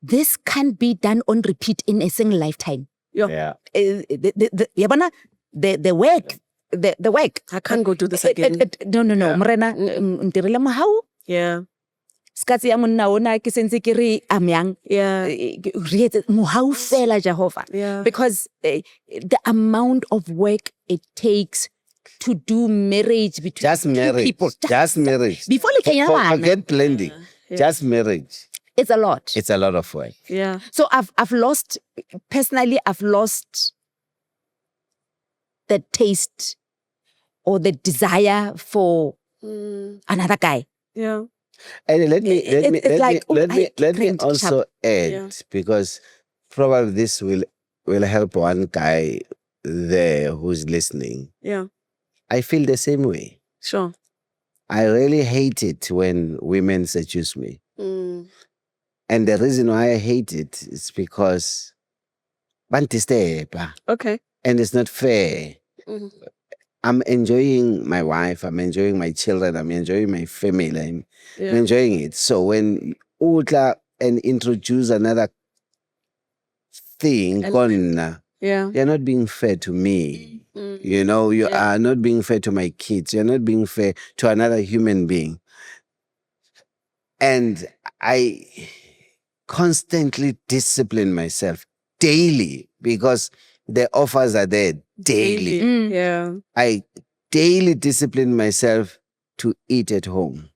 this can't be done on repeat in a single lifetime. The work. I can't go do this again. No. Morena, ntirile mohau. Skatsi ya monna ona ke sentse ke re am young. Mohau fela Jehovah. Because the amount of work it takes to do marriage between two people. Just marriage. Before forget blending. Just marriage. It's a lot. It's a lot of work. So I've lost the taste or the desire for another guy. And let me also add, because probably this will help one guy there who's listening. I feel the same way. I really hate it when women seduce me. And the reason why I hate it is because okay. And it's not fair. I'm enjoying my wife, I'm enjoying my children, I'm enjoying my family, I'm enjoying it. So when Utla and introduce another thing, Yeah. You're not being fair to me. You know, you are not being fair to my kids. You're not being fair to another human being. And I constantly discipline myself daily because the offers are there daily. Yeah. I daily discipline myself to eat at home.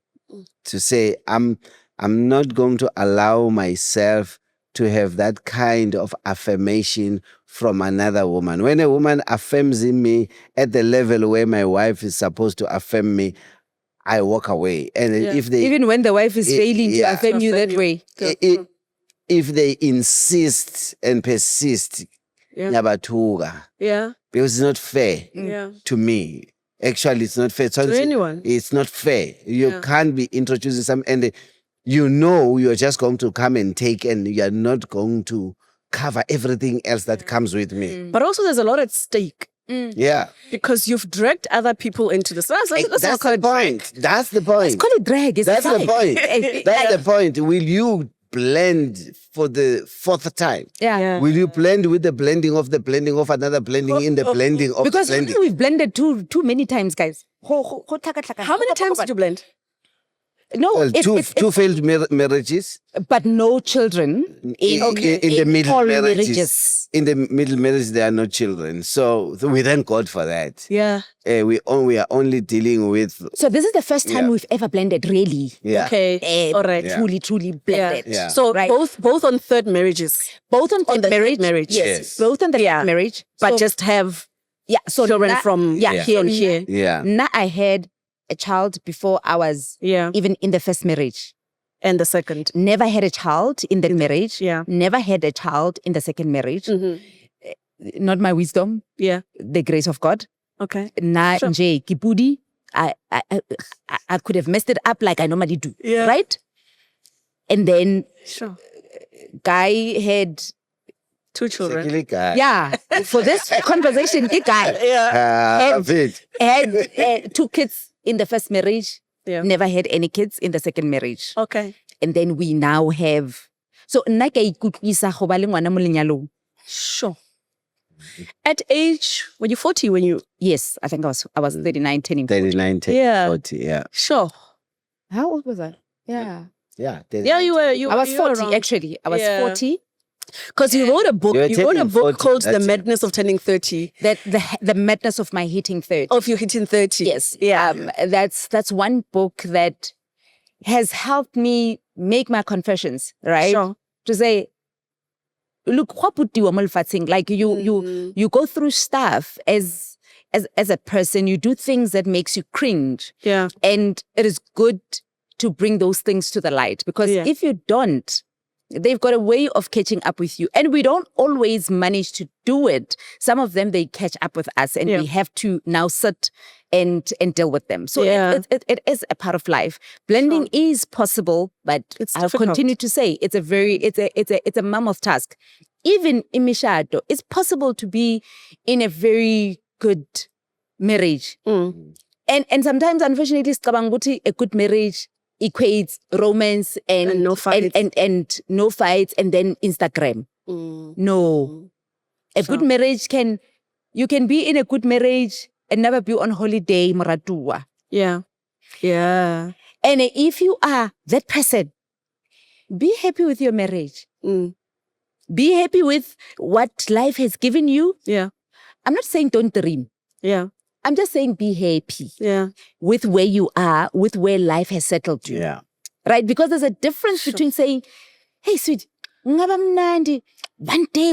To say I'm not going to allow myself to have that kind of affirmation from another woman. When a woman affirms in me at the level where my wife is supposed to affirm me, I walk away. And if they even when the wife is failing to affirm you that way, if they insist and persist, nyabatuka. Yeah. Because it's not fair Yeah. to me. Actually, it's not fair. To anyone. It's not fair. You can't be introducing some, and you're just going to come and take, and you're not going to cover everything else that comes with me. But also, there's a lot at stake. Yeah. Because you've dragged other people into this. That's the point. That's the point. Let's call it drag. That's the point. That's the point. Will you blend for the fourth time? Yeah. Will you blend with the blending of another blending in the blending of because blending? we've blended too many times, guys. How many times did you blend? No, well, two failed marriages, but no children in the middle marriages. In the middle marriage, there are no children, so we thank God for that. Yeah, we are only dealing with. So this is the first time we've ever blended, really. Yeah. Okay. All right. Truly blended. Yeah. So both on third marriages, both on third marriage. Yes. Both on the marriage, but just have children from here and here. Yeah. Now I had a child before I was even in the first marriage. And the second. Nnever had a child in the marriage. Yeah. Never had a child in the second marriage. Mm-hmm. Not my wisdom. Yeah. The grace of God. Okay. Na nje kibudi. I could have messed it up like I normally do. Yeah. Right? And then Guy had 2 children. Yeah. For this conversation, guy had 2 kids in the first marriage. Yeah. Never had any kids in the second marriage. Okay. And then we now have. So nna ke ikutlwisa go ba le ngwana mo lenyalong. Sure. At age, were you 40 when you? Yes, I think I was 39, turning 39, 40, yeah. Sure. How old was I? Yeah. Yeah. Yeah, you were. I was 40 actually. I was 40. Because you wrote a book. You wrote a book called "The Madness of Turning 30." That the madness of my hitting 30. Of you hitting 30. Yes. Yeah. That's one book that has helped me make my confessions. Right. Sure. To say, look, like you go through stuff as a person. You do things that makes you cringe. Yeah. And it is good to bring those things to the light, because if you don't, they've got a way of catching up with you. And we don't always manage to do it. Some of them, they catch up with us, and we have to now sit and deal with them. So it is a part of life. Blending is possible, but I'll continue to say it's a mammoth task. Even in Mishado, it's possible to be in a very good marriage. And sometimes, unfortunately, a good marriage equates romance and no fights and no fights, and then Instagram. No. A good marriage you can be in a good marriage and never be on holiday, Maratua. Yeah. Yeah. And if you are that person, be happy with your marriage. Be happy with what life has given you. Yeah. I'm not saying don't dream. Yeah. I'm just saying be happy. Yeah. With where you are, with where life has settled you. Yeah. Right? Because there's a difference between saying, hey, sweet, ngaba mnandi.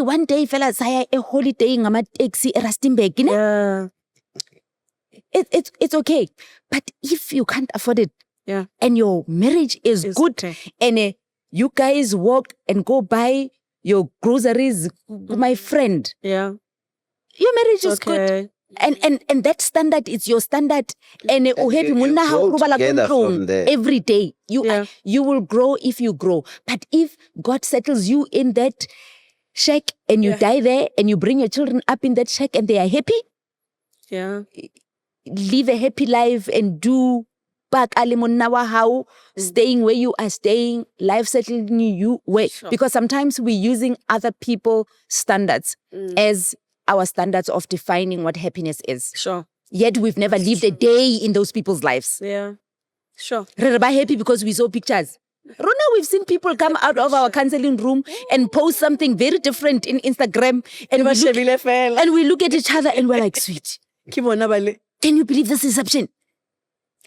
One day, fella, saya a holiday ngama taxi Rustenburg. Yeah. It's okay. But if you can't afford it, and your marriage is good, and you guys walk and go buy your groceries, my friend. Yeah. Your marriage is good. And that standard is your standard. And every day. You will grow if you grow. But if God settles you in that shack and you die there and you bring your children up in that shack and they are happy, live a happy life and do back how staying where you are staying, life settling you way. Because sometimes we're using other people's standards as our standards of defining what happiness is. Sure. Yet we've never lived a day in those people's lives. Yeah. Sure. We're happy because we saw pictures. Rona, we've seen people come out of our counseling room and post something very different in Instagram, and we look at each other and we're like, sweet. Can you believe this deception?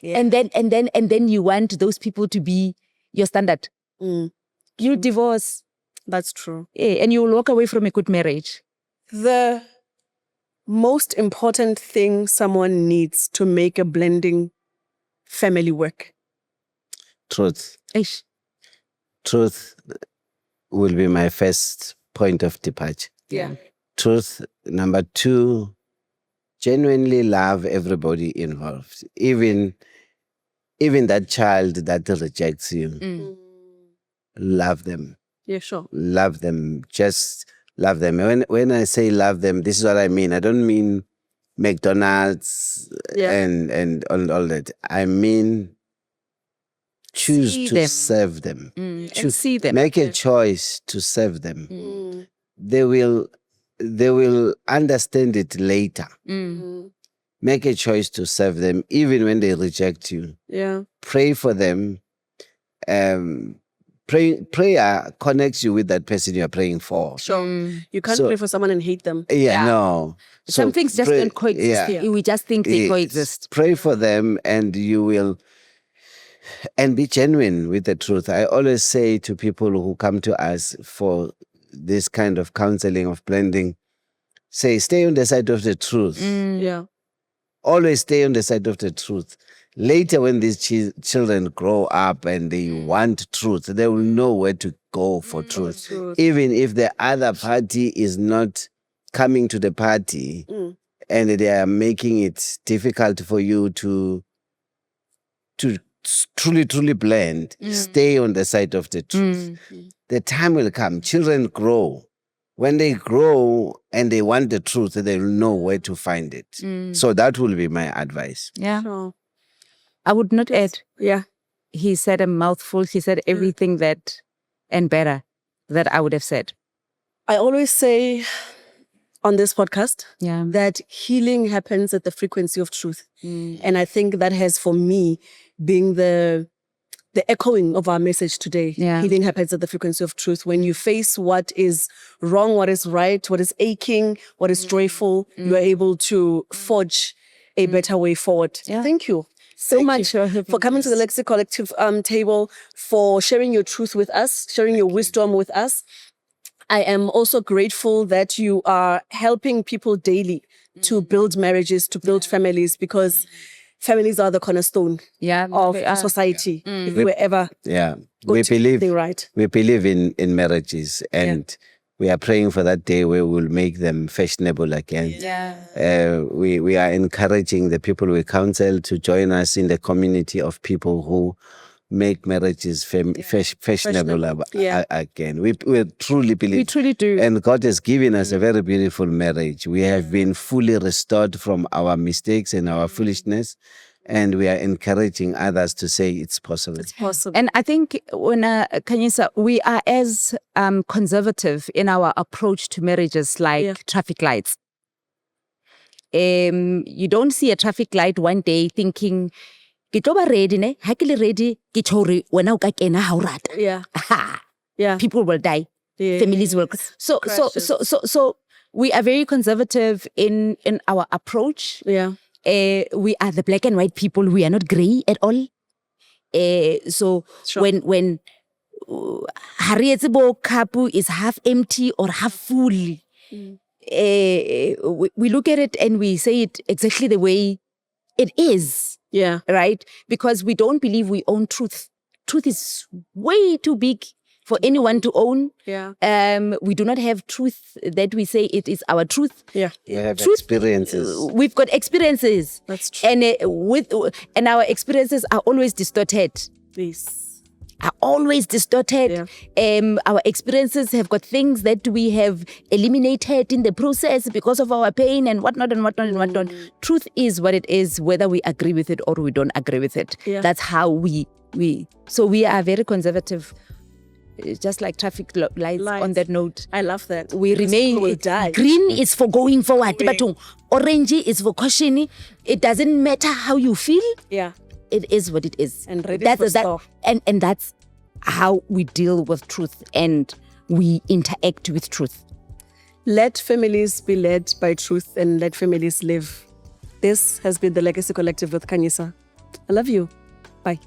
Yeah. And then you want those people to be your standard. You divorce. That's true. Yeah, and you will walk away from a good marriage. The most important thing someone needs to make a blending family work. Truth. Eish. Truth will be my first point of departure. Yeah. Truth. Number 2, genuinely love everybody involved. Even that child that rejects you. Love them. Yeah, sure. Love them. Just love them. When I say love them, this is what I mean. I don't mean McDonald's and all that. I mean choose to serve them. And see them. Make a choice to serve them. They will understand it later. Make a choice to serve them even when they reject you. Yeah. Pray for them. Prayer connects you with that person you're praying for. Sure. You can't pray for someone and hate them. No. Some things just don't coexist. Yeah. We just think they coexist. Pray for them and you will, and be genuine with the truth. I always say to people who come to us for this kind of counseling of blending, say, stay on the side of the truth. Yeah. Always stay on the side of the truth. Later, when these children grow up and they want truth, they will know where to go for truth. Even if the other party is not coming to the party and they are making it difficult for you to truly blend, stay on the side of the truth. The time will come. Children grow. When they grow and they want the truth, they will know where to find it. So that will be my advice. Yeah. Sure. I would not add. Yeah. He said a mouthful. He said everything that and better that I would have said. I always say on this podcast that healing happens at the frequency of truth. And I think that has, for me, been the echoing of our message today. Healing happens at the frequency of truth. When you face what is wrong, what is right, what is aching, what is joyful, you are able to forge a better way forward. Thank you so much for coming to the Legacy Collective table, for sharing your truth with us, sharing your wisdom with us. I am also grateful that you are helping people daily to build marriages, to build families, because families are the cornerstone of society. If we're ever we believe right. We believe in marriages, and we are praying for that day where we'll make them fashionable again. We are encouraging the people we counsel to join us in the community of people who make marriages fashionable again. We truly believe. We truly do. And God has given us a very beautiful marriage. We have been fully restored from our mistakes and our foolishness. And we are encouraging others to say it's possible. It's possible. And I think when Khanyisa, we are as conservative in our approach to marriages like traffic lights. You don't see a traffic light one day thinking, ke tlo ba ready ne, ha ke le ready ke chore wena o ka kena ha o rata. People will die. Families will. So we are very conservative in our approach. We are the black and white people. We are not grey at all. When Harriet's cup is half empty or half full, we look at it and we say it exactly the way it is. Right? Because we don't believe we own truth. Truth is way too big for anyone to own. We do not have truth that we say it is our truth. We have experiences. We've got experiences. That's true. And our experiences are always distorted. Are always distorted. Our experiences have got things that we have eliminated in the process because of our pain and whatnot and whatnot and whatnot. Truth is what it is, whether we agree with it or we don't agree with it. That's how we are very conservative just like traffic lights on that note. I love that. We remain, will die. green is for going forward, but orange is for caution. It doesn't matter how you feel. Yeah. It is what it is. And ready for storm. And that's how we deal with truth and we interact with truth. Let families be led by truth and let families live. This has been the Legacy Collective with Khanyisa. I love you. Bye.